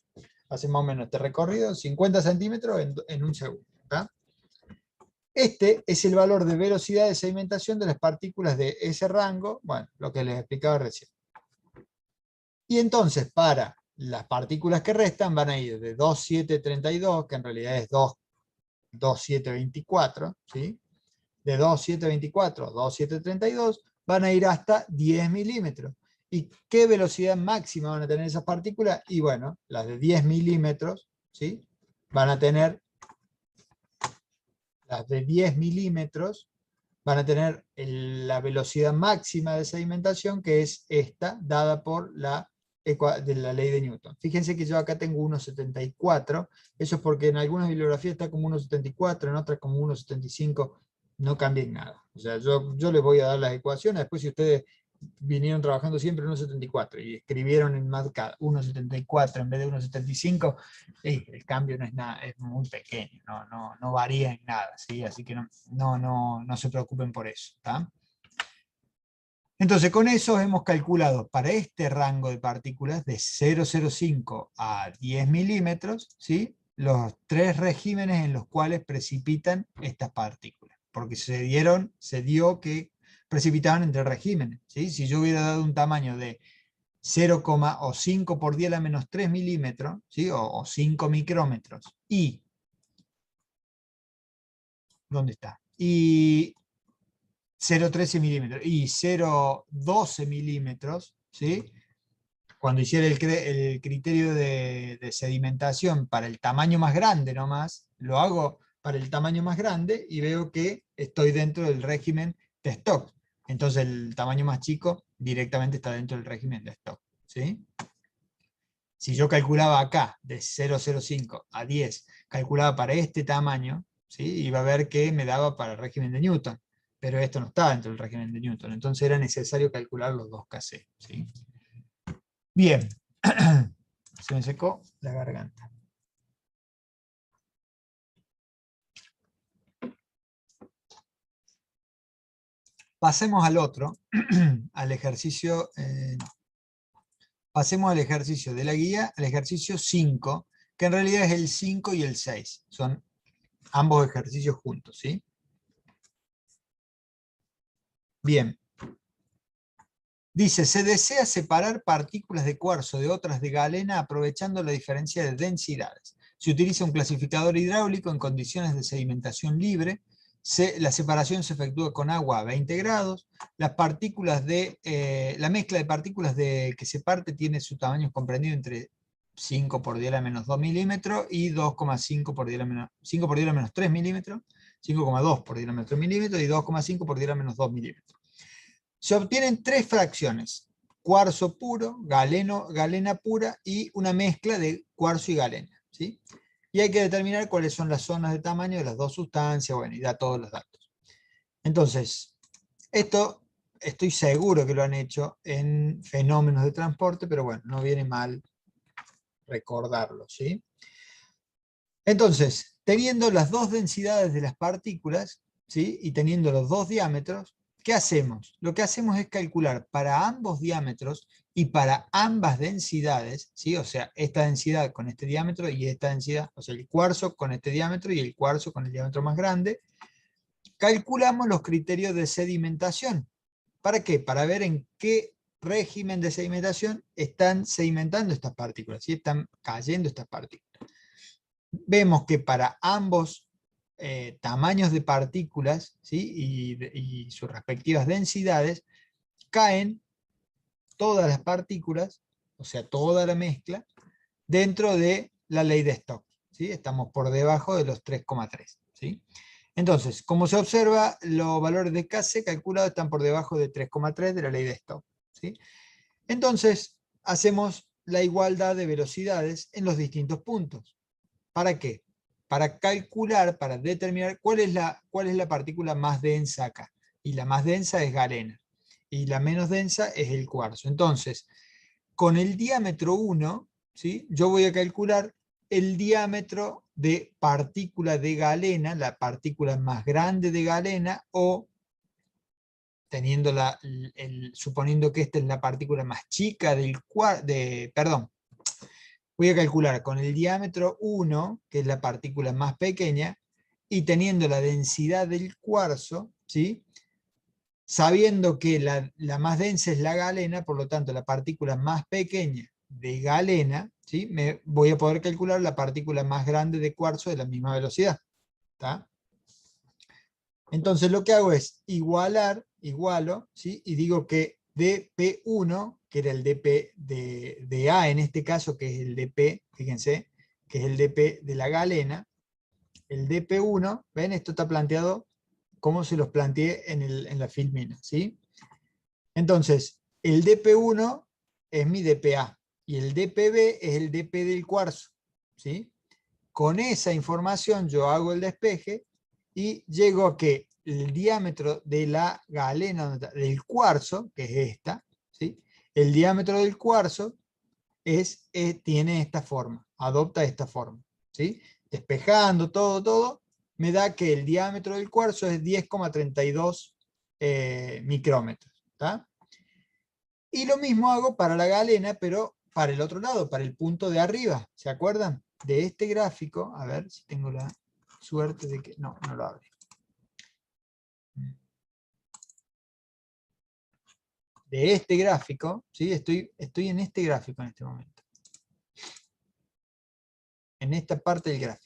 hacen más o menos este recorrido, 50 centímetros en un segundo. ¿Tá? Este es el valor de velocidad de sedimentación de las partículas de ese rango, bueno, lo que les explicaba recién. Y entonces, para las partículas que restan, van a ir de 2,732, que en realidad es 2,724, ¿sí?, de 2,724 a 2,732, van a ir hasta 10 milímetros. ¿Y qué velocidad máxima van a tener esas partículas? Y bueno, las de 10 milímetros, ¿sí?, van a tener van a tener la velocidad máxima de sedimentación, que es esta, dada por de la ley de Newton. Fíjense que yo acá tengo 1,74, eso es porque en algunas bibliografías está como 1,74, en otras como 1,75, no cambien nada. O sea, yo les voy a dar las ecuaciones, después si ustedes vinieron trabajando siempre en 1,74 y escribieron en MATCAD 1,74 en vez de 1,75, el cambio no es nada, es muy pequeño, no varía en nada, ¿sí? Así que no se preocupen por eso, ¿tá? Entonces, con eso hemos calculado para este rango de partículas de 0,05 a 10 milímetros, ¿sí?, los 3 regímenes en los cuales precipitan estas partículas, porque se dio que precipitaban entre regímenes, ¿sí? Si yo hubiera dado un tamaño de 0, o 5 por 10 a la menos 3 milímetros, ¿sí?, o 5 micrómetros, y ¿dónde está? Y 0,13 milímetros y 0,12 milímetros, ¿sí? Cuando hiciera el criterio de sedimentación para el tamaño más grande nomás, lo hago para el tamaño más grande y veo que estoy dentro del régimen de Stokes. Entonces el tamaño más chico directamente está dentro del régimen de Stokes, ¿sí? Si yo calculaba acá de 0,05 a 10, calculaba para este tamaño, ¿sí?, iba a ver que me daba para el régimen de Newton, pero esto no está dentro del régimen de Newton, entonces era necesario calcular los 2 kc, ¿sí? Bien, se me secó la garganta. Pasemos al otro, al ejercicio, pasemos al ejercicio de la guía, al ejercicio 5, que en realidad es el 5 y el 6, son ambos ejercicios juntos, ¿sí? Bien. Dice, se desea separar partículas de cuarzo de otras de galena aprovechando la diferencia de densidades. Se utiliza un clasificador hidráulico en condiciones de sedimentación libre. La separación se efectúa con agua a 20 grados. Las partículas la mezcla de partículas que se parte tiene su tamaño comprendido entre 5 por 10 a la menos 2 milímetros y 2,5 por 10 a la menos, 5 por 10 a la menos 3 milímetros, 5,2 por 10 a la menos 3 milímetros y 2,5 por 10 a la menos 2 milímetros. Se obtienen 3 fracciones: cuarzo puro, galena pura y una mezcla de cuarzo y galena, ¿sí? Y hay que determinar cuáles son las zonas de tamaño de las dos sustancias, bueno, y da todos los datos. Entonces, esto estoy seguro que lo han hecho en fenómenos de transporte, pero bueno, no viene mal recordarlo, ¿sí? Entonces, teniendo las dos densidades de las partículas, ¿sí?, y teniendo los dos diámetros, ¿qué hacemos? Lo que hacemos es calcular para ambos diámetros y para ambas densidades, ¿sí?, o sea, esta densidad con este diámetro y esta densidad, o sea, el cuarzo con este diámetro y el cuarzo con el diámetro más grande, calculamos los criterios de sedimentación. ¿Para qué? Para ver en qué régimen de sedimentación están sedimentando estas partículas, ¿sí?, están cayendo estas partículas. Vemos que para ambos tamaños de partículas, ¿sí?, y sus respectivas densidades, caen todas las partículas, o sea, toda la mezcla, dentro de la ley de Stokes, ¿sí? Estamos por debajo de los 3,3, ¿sí? Entonces, como se observa, los valores de Kc calculados están por debajo de 3,3 de la ley de Stokes, ¿sí? Entonces, hacemos la igualdad de velocidades en los distintos puntos. ¿Para qué? Para calcular, para determinar cuál es la partícula más densa acá. Y la más densa es galena. Y la menos densa es el cuarzo. Entonces, con el diámetro 1, ¿sí?, yo voy a calcular el diámetro de partícula de galena, la partícula más grande de galena, o teniendo suponiendo que esta es la partícula más chica voy a calcular con el diámetro 1, que es la partícula más pequeña, y teniendo la densidad del cuarzo, ¿sí?, sabiendo que la más densa es la galena, por lo tanto la partícula más pequeña de galena, ¿sí?, voy a poder calcular la partícula más grande de cuarzo de la misma velocidad, ¿tá? Entonces lo que hago es igualo, ¿sí?, y digo que dP1, que era el dP de A en este caso, que es el dP, fíjense, que es el dP de la galena, el dP1, ¿ven? Esto está planteado como se los planteé en la filmina, ¿sí? Entonces, el dp1 es mi dpa, y el dpb es el dp del cuarzo, ¿sí? Con esa información yo hago el despeje y llego a que el diámetro de la galena del cuarzo, que es esta, ¿sí? El diámetro del cuarzo tiene esta forma, adopta esta forma, ¿sí? Despejando todo, me da que el diámetro del cuarzo es 10,32 micrómetros, ¿tá? Y lo mismo hago para la galena, pero para el otro lado, para el punto de arriba. ¿Se acuerdan? De este gráfico, a ver si tengo la suerte de que... No, no lo abre. De este gráfico, ¿sí? Estoy en este gráfico en este momento. En esta parte del gráfico.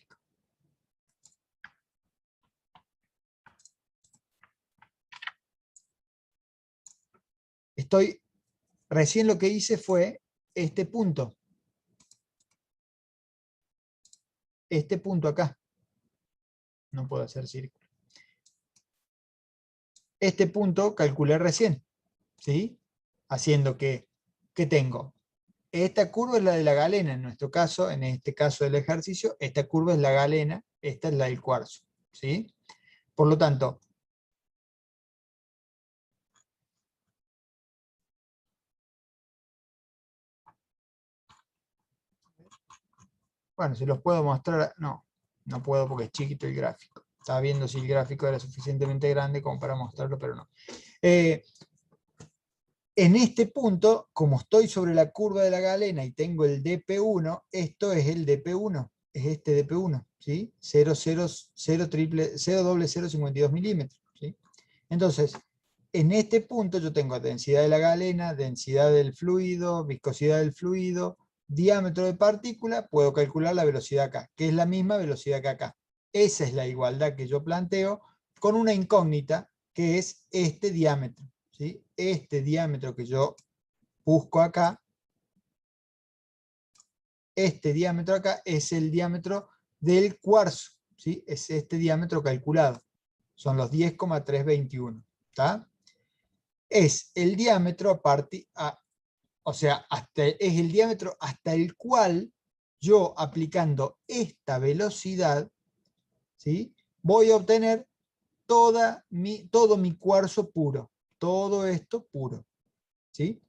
Recién lo que hice fue este punto. Este punto acá. No puedo hacer círculo. Este punto calculé recién, ¿sí? Haciendo que, ¿qué tengo? Esta curva es la de la galena, en nuestro caso, en este caso del ejercicio, esta curva es la galena, esta es la del cuarzo, ¿sí? Por lo tanto, bueno, si los puedo mostrar, no, no puedo porque es chiquito el gráfico. Estaba viendo si el gráfico era suficientemente grande como para mostrarlo, pero no. En este punto, como estoy sobre la curva de la galena y tengo el dp1, esto es el dp1, es este dp1, ¿sí? 0,0052 milímetros, ¿sí? Entonces, en este punto yo tengo densidad de la galena, densidad del fluido, viscosidad del fluido, diámetro de partícula, puedo calcular la velocidad acá, que es la misma velocidad que acá. Esa es la igualdad que yo planteo con una incógnita, que es este diámetro, ¿sí? Este diámetro que yo busco acá, este diámetro acá es el diámetro del cuarzo, ¿sí? Es este diámetro calculado. Son los 10,321, ¿está? Es el diámetro o sea, es el diámetro hasta el cual yo, aplicando esta velocidad, ¿sí? Voy a obtener todo mi cuarzo puro, todo esto puro, ¿sí?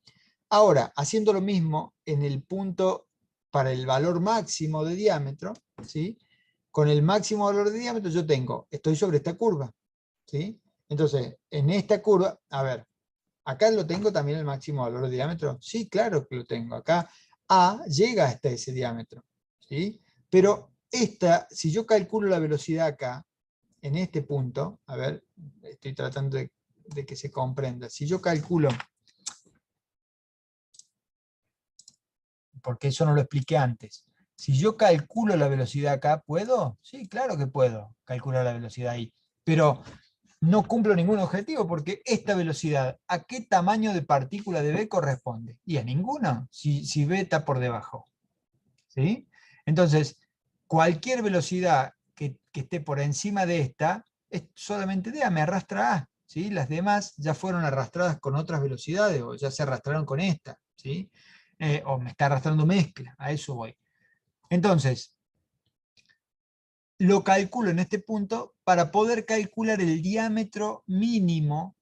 Ahora, haciendo lo mismo en el punto para el valor máximo de diámetro, ¿sí? Con el máximo valor de diámetro estoy sobre esta curva, ¿sí? Entonces, en esta curva, a ver, ¿acá lo tengo también el máximo valor de diámetro? Sí, claro que lo tengo. Acá A llega hasta ese diámetro, ¿sí? Pero si yo calculo la velocidad acá, en este punto, a ver, estoy tratando de que se comprenda. Si yo calculo, porque eso no lo expliqué antes, si yo calculo la velocidad acá, ¿puedo? Sí, claro que puedo calcular la velocidad ahí. Pero no cumplo ningún objetivo porque esta velocidad, ¿a qué tamaño de partícula de B corresponde? Y a ninguno, si B está por debajo, ¿sí? Entonces, cualquier velocidad que esté por encima de esta, es solamente D, me arrastra A, ¿sí? Las demás ya fueron arrastradas con otras velocidades o ya se arrastraron con esta, ¿sí? O me está arrastrando mezcla, a eso voy. Entonces, lo calculo en este punto para poder calcular el diámetro mínimo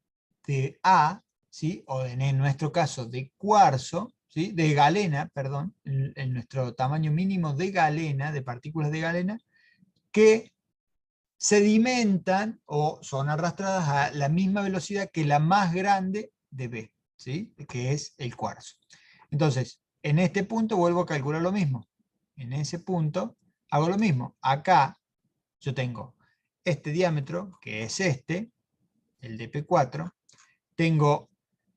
de A, ¿sí? O en nuestro caso de cuarzo, ¿sí? De galena, perdón, en nuestro tamaño mínimo de galena, de partículas de galena, que sedimentan o son arrastradas a la misma velocidad que la más grande de B, ¿sí? Que es el cuarzo. Entonces, en este punto vuelvo a calcular lo mismo. En ese punto hago lo mismo. Acá yo tengo este diámetro, que es este, el dp4, tengo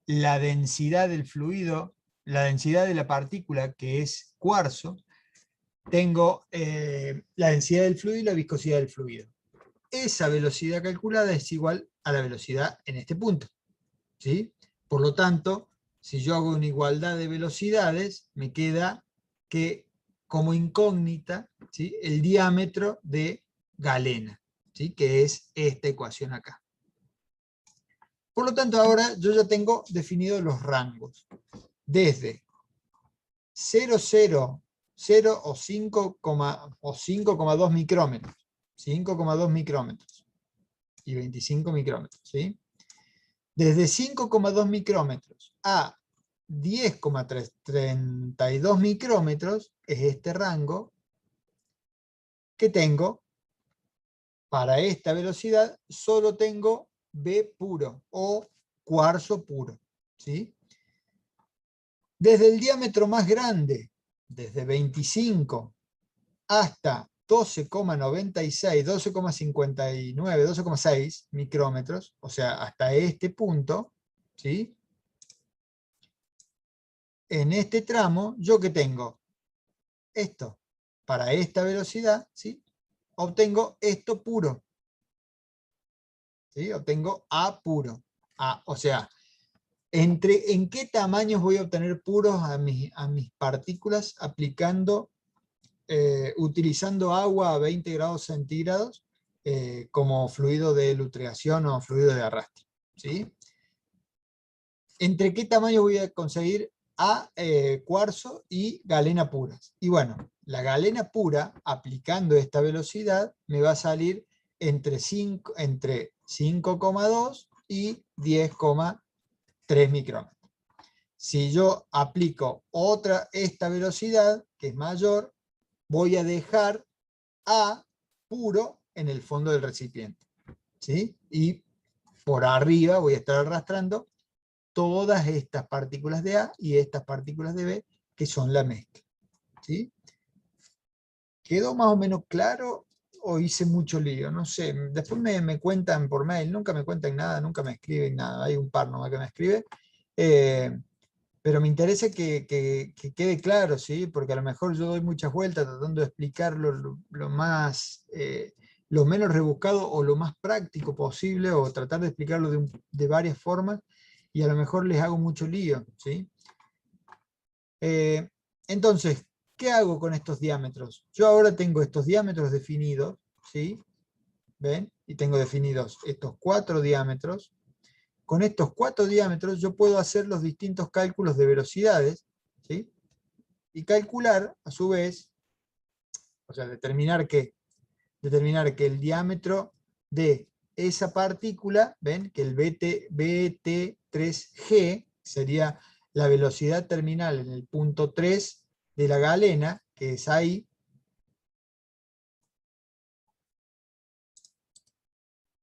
la densidad del fluido, la densidad de la partícula, que es cuarzo, tengo la densidad del fluido y la viscosidad del fluido. Esa velocidad calculada es igual a la velocidad en este punto, ¿sí? Por lo tanto, si yo hago una igualdad de velocidades, me queda que como incógnita, ¿sí? El diámetro de galena, ¿sí? Que es esta ecuación acá. Por lo tanto, ahora yo ya tengo definidos los rangos. Desde 0, 0, 0 o 5,2 micrómetros. 5,2 micrómetros y 25 micrómetros. ¿Sí? Desde 5,2 micrómetros a 10,32 micrómetros es este rango que tengo. Para esta velocidad solo tengo B puro o cuarzo puro. ¿Sí? Desde el diámetro más grande, desde 25 hasta 12,96, 12,59, 12,6 micrómetros, o sea, hasta este punto, ¿sí? En este tramo, ¿yo qué tengo? Esto. Para esta velocidad, ¿sí? Obtengo esto puro. ¿Sí? Obtengo A puro. O sea, ¿en qué tamaños voy a obtener puros a mis partículas aplicando, utilizando agua a 20 grados centígrados como fluido de lutreación o fluido de arrastre? ¿Sí? ¿Entre qué tamaño voy a conseguir a cuarzo y galena puras? Y bueno, la galena pura, aplicando esta velocidad, me va a salir entre 5,2 y 10,3 micrómetros. Si yo aplico esta velocidad, que es mayor, voy a dejar A puro en el fondo del recipiente. ¿Sí? Y por arriba voy a estar arrastrando todas estas partículas de A y estas partículas de B, que son la mezcla. ¿Sí? ¿Quedó más o menos claro o hice mucho lío? No sé, después me cuentan por mail, nunca me cuentan nada, nunca me escriben nada, hay un par nomás que me escribe, pero me interesa que quede claro, ¿sí? Porque a lo mejor yo doy muchas vueltas tratando de explicarlo lo más, lo menos rebuscado o lo más práctico posible, o tratar de explicarlo de varias formas, y a lo mejor les hago mucho lío, ¿sí? Entonces, ¿qué hago con estos diámetros? Yo ahora tengo estos diámetros definidos, ¿sí? ¿Ven? Y tengo definidos estos 4 diámetros. Con estos 4 diámetros yo puedo hacer los distintos cálculos de velocidades, ¿sí? Y calcular, a su vez, o sea, determinar que el diámetro de esa partícula, ¿ven? Que el BT3G sería la velocidad terminal en el punto 3 de la galena, que es ahí.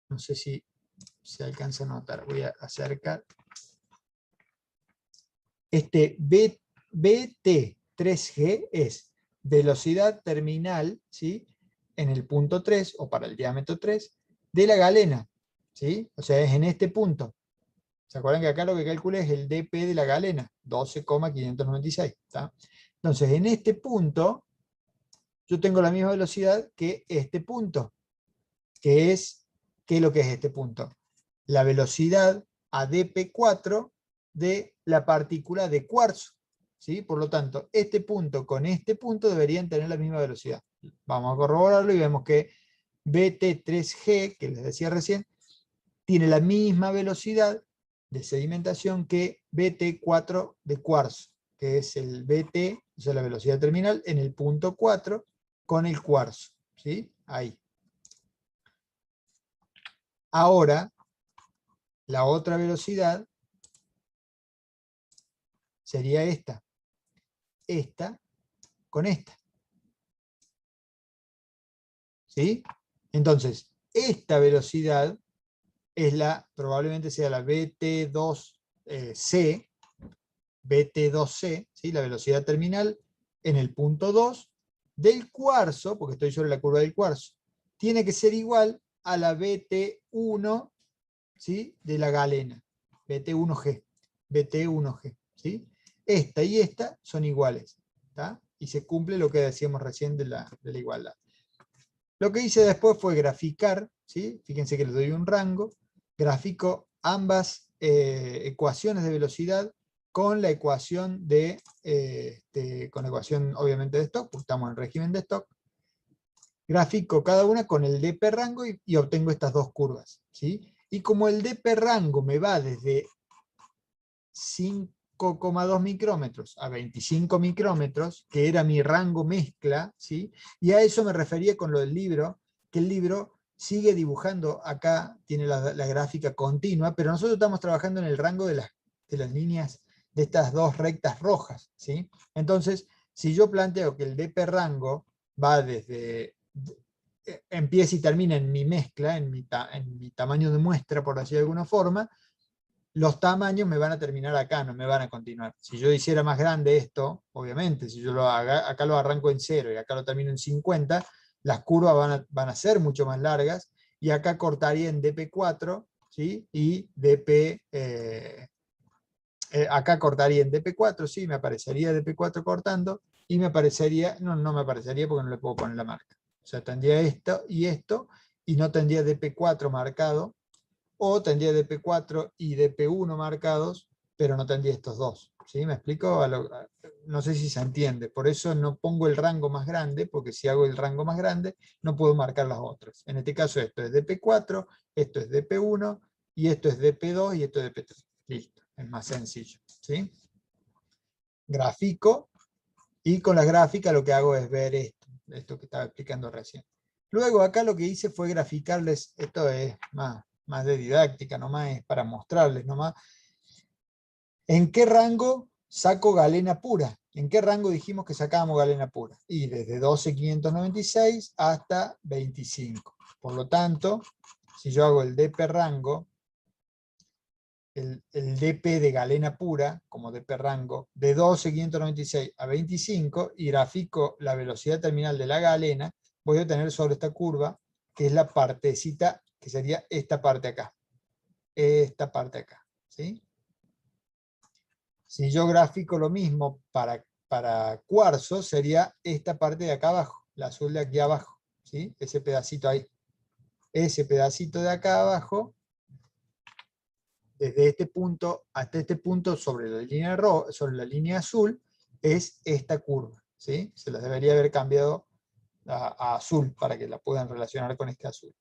No sé si se alcanza a notar, voy a acercar. Este BT3G es velocidad terminal, ¿sí? En el punto 3, o para el diámetro 3, de la galena, ¿sí? O sea, es en este punto. ¿Se acuerdan que acá lo que calculé es el dp de la galena? 12,596. ¿Tá? Entonces, en este punto, yo tengo la misma velocidad que este punto, que es, ¿qué es lo que es este punto? La velocidad a dp4 de la partícula de cuarzo. ¿Sí? Por lo tanto, este punto con este punto deberían tener la misma velocidad. Vamos a corroborarlo y vemos que BT3G, que les decía recién, tiene la misma velocidad de sedimentación que BT4 de cuarzo, que es el BT, o sea, la velocidad terminal, en el punto 4 con el cuarzo. ¿Sí? Ahí. Ahora, la otra velocidad sería esta. Esta con esta. ¿Sí? Entonces, esta velocidad es probablemente sea la BT2C, BT2C, ¿sí? La velocidad terminal en el punto 2 del cuarzo, porque estoy sobre la curva del cuarzo, tiene que ser igual a la BT1, ¿sí? De la galena, BT1G, BT1G, ¿sí? Esta y esta son iguales, ¿tá? Y se cumple lo que decíamos recién de la igualdad. Lo que hice después fue graficar, ¿sí? Fíjense que les doy un rango, grafico ambas ecuaciones de velocidad con la ecuación con la ecuación obviamente de Stokes, porque estamos en el régimen de Stokes. Grafico cada una con el dp rango y obtengo estas dos curvas, ¿sí? Y como el dp rango me va desde 5,2 micrómetros a 25 micrómetros, que era mi rango mezcla, ¿sí? Y a eso me refería con lo del libro, que el libro sigue dibujando, acá tiene la gráfica continua, pero nosotros estamos trabajando en el rango de las líneas de estas dos rectas rojas, ¿sí? Entonces, si yo planteo que el dp rango va desde, empieza y termina en mi mezcla, en mi tamaño de muestra, por así de alguna forma, los tamaños me van a terminar acá, no me van a continuar. Si yo hiciera más grande esto, obviamente, si yo acá lo arranco en 0 y acá lo termino en 50, las curvas van a ser mucho más largas, y acá cortaría en dp4, ¿sí? Y acá cortaría en dp4, sí, me aparecería dp4 cortando, y me aparecería, no me aparecería porque no le puedo poner la marca. O sea, tendría esto, y no tendría dp4 marcado, o tendría dp4 y dp1 marcados, pero no tendría estos dos. ¿Sí? ¿Me explico? No sé si se entiende. Por eso no pongo el rango más grande, porque si hago el rango más grande, no puedo marcar las otras. En este caso, esto es dp4, esto es dp1, y esto es dp2, y esto es dp3. Listo, es más sencillo. ¿Sí? Grafico, y con la gráfica lo que hago es ver esto que estaba explicando recién. Luego acá lo que hice fue graficarles, esto es más de didáctica, nomás es para mostrarles nomás, en qué rango saco galena pura. ¿En qué rango dijimos que sacábamos galena pura? Y desde 12.596 hasta 25. Por lo tanto, si yo hago el dp rango, el dp de galena pura, como dp rango, de 12.596 a 25, y grafico la velocidad terminal de la galena, voy a tener sobre esta curva, que es la partecita, que sería esta parte acá. Esta parte acá. ¿Sí? Si yo grafico lo mismo para cuarzo, sería esta parte de acá abajo, la azul de aquí abajo. ¿Sí? Ese pedacito ahí. Ese pedacito de acá abajo, desde este punto hasta este punto sobre sobre la línea azul, es esta curva. ¿Sí? Se las debería haber cambiado a azul para que la puedan relacionar con este azul.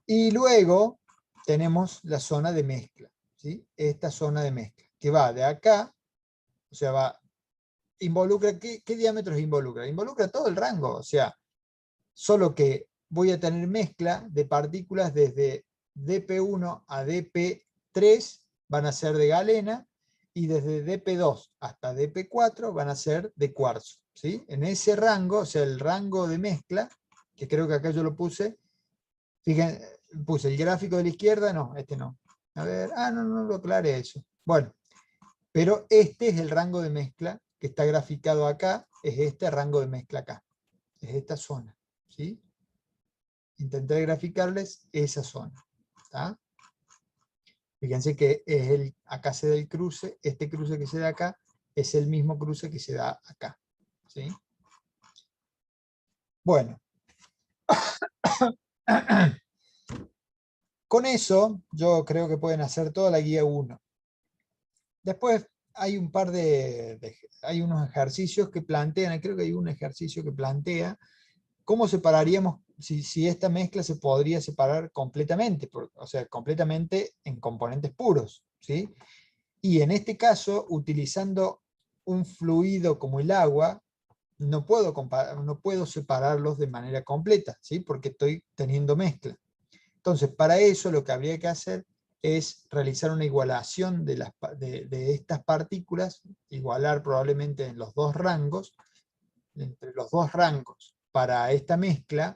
Y luego tenemos la zona de mezcla. ¿Sí? Esta zona de mezcla, que va de acá, o sea, involucra, ¿qué diámetros involucra? Involucra todo el rango, o sea, solo que voy a tener mezcla de partículas desde dp1 a dp3 van a ser de galena, y desde dp2 hasta dp4 van a ser de cuarzo. ¿Sí? En ese rango, o sea, el rango de mezcla, que creo que acá yo lo puse, fíjense, puse el gráfico de la izquierda, no, este no. A ver, no lo aclaré eso. Bueno, pero este es el rango de mezcla que está graficado acá, es este rango de mezcla acá, es esta zona. ¿Sí? Intenté graficarles esa zona. ¿Tá? Fíjense que acá se da el cruce, este cruce que se da acá es el mismo cruce que se da acá. ¿Sí? Bueno. Con eso, yo creo que pueden hacer toda la guía 1. Después hay un par hay unos ejercicios que plantean, creo que hay un ejercicio que plantea cómo separaríamos, si esta mezcla se podría separar completamente, o sea, completamente en componentes puros, ¿sí? Y en este caso, utilizando un fluido como el agua, no puedo separarlos de manera completa, ¿sí? Porque estoy teniendo mezcla. Entonces, para eso lo que habría que hacer es realizar una igualación de estas partículas, igualar probablemente en los dos rangos, entre los dos rangos para esta mezcla,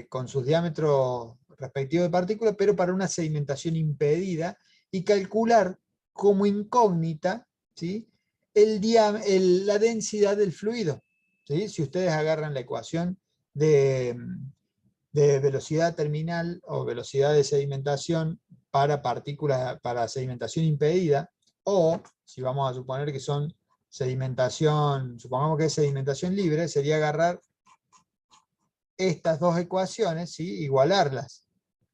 con sus diámetros respectivos de partículas, pero para una sedimentación impedida, y calcular como incógnita, ¿sí? La densidad del fluido. ¿Sí? Si ustedes agarran la ecuación de velocidad terminal o velocidad de sedimentación para partículas, para sedimentación impedida, o si vamos a suponer que son sedimentación, supongamos que es sedimentación libre, sería agarrar estas dos ecuaciones, ¿sí? Igualarlas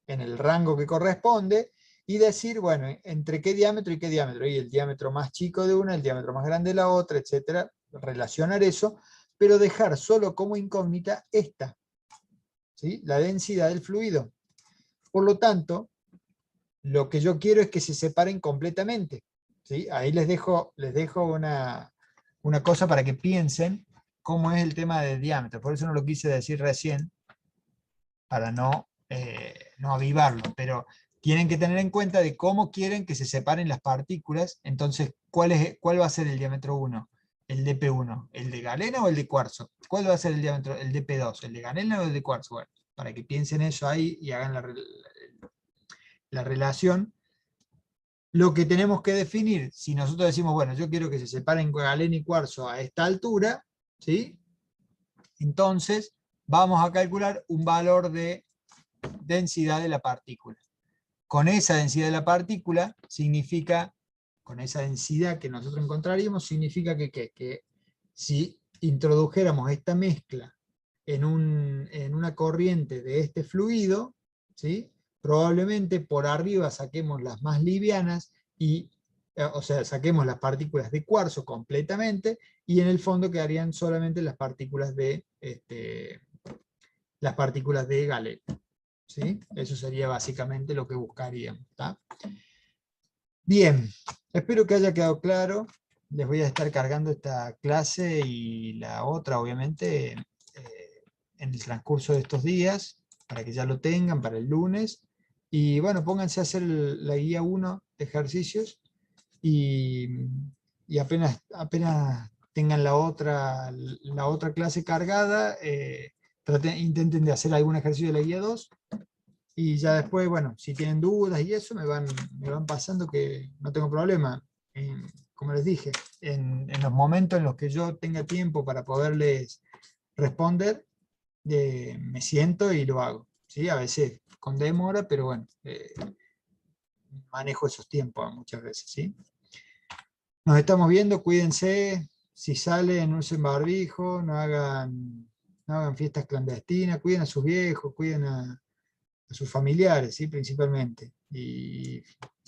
en el rango que corresponde y decir, bueno, entre qué diámetro y qué diámetro, y el diámetro más chico de una, el diámetro más grande de la otra, etcétera, relacionar eso, pero dejar solo como incógnita esta, ¿sí? La densidad del fluido. Por lo tanto, lo que yo quiero es que se separen completamente, ¿sí? Ahí les dejo una cosa para que piensen cómo es el tema del diámetro. Por eso no lo quise decir recién, para no avivarlo, pero tienen que tener en cuenta de cómo quieren que se separen las partículas. Entonces, ¿cuál va a ser el diámetro 1? El dp1, ¿el de galena o el de cuarzo? ¿Cuál va a ser el diámetro, el dp2? ¿El de galena o el de cuarzo? Bueno, para que piensen eso ahí y hagan la relación. Lo que tenemos que definir, si nosotros decimos, bueno, yo quiero que se separen galena y cuarzo a esta altura, ¿sí? Entonces, vamos a calcular un valor de densidad de la partícula. Con esa densidad de la partícula significa, con esa densidad que nosotros encontraríamos, significa que si introdujéramos esta mezcla en una corriente de este fluido, ¿sí? Probablemente por arriba saquemos las más livianas, o sea, saquemos las partículas de cuarzo completamente, y en el fondo quedarían solamente las partículas de galena. ¿Sí? Eso sería básicamente lo que buscaríamos. ¿Tá? Bien, espero que haya quedado claro. Les voy a estar cargando esta clase y la otra, obviamente, en el transcurso de estos días, para que ya lo tengan para el lunes. Y bueno, pónganse a hacer la guía 1 de ejercicios y apenas tengan la otra clase cargada, intenten de hacer algún ejercicio de la guía 2. Y ya después, bueno, si tienen dudas y eso, me van pasando, que no tengo problema. Como les dije, en los momentos en los que yo tenga tiempo para poderles responder, me siento y lo hago. ¿Sí? A veces con demora, pero bueno, manejo esos tiempos muchas veces. ¿Sí? Nos estamos viendo, cuídense. Si salen, no usen barbijo, no hagan fiestas clandestinas, cuiden a sus viejos, cuiden a sus familiares, ¿sí? Principalmente, y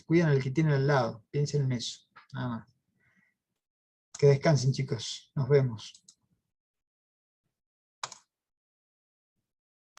cuidan al que tienen al lado, piensen en eso, nada más. Que descansen, chicos, nos vemos.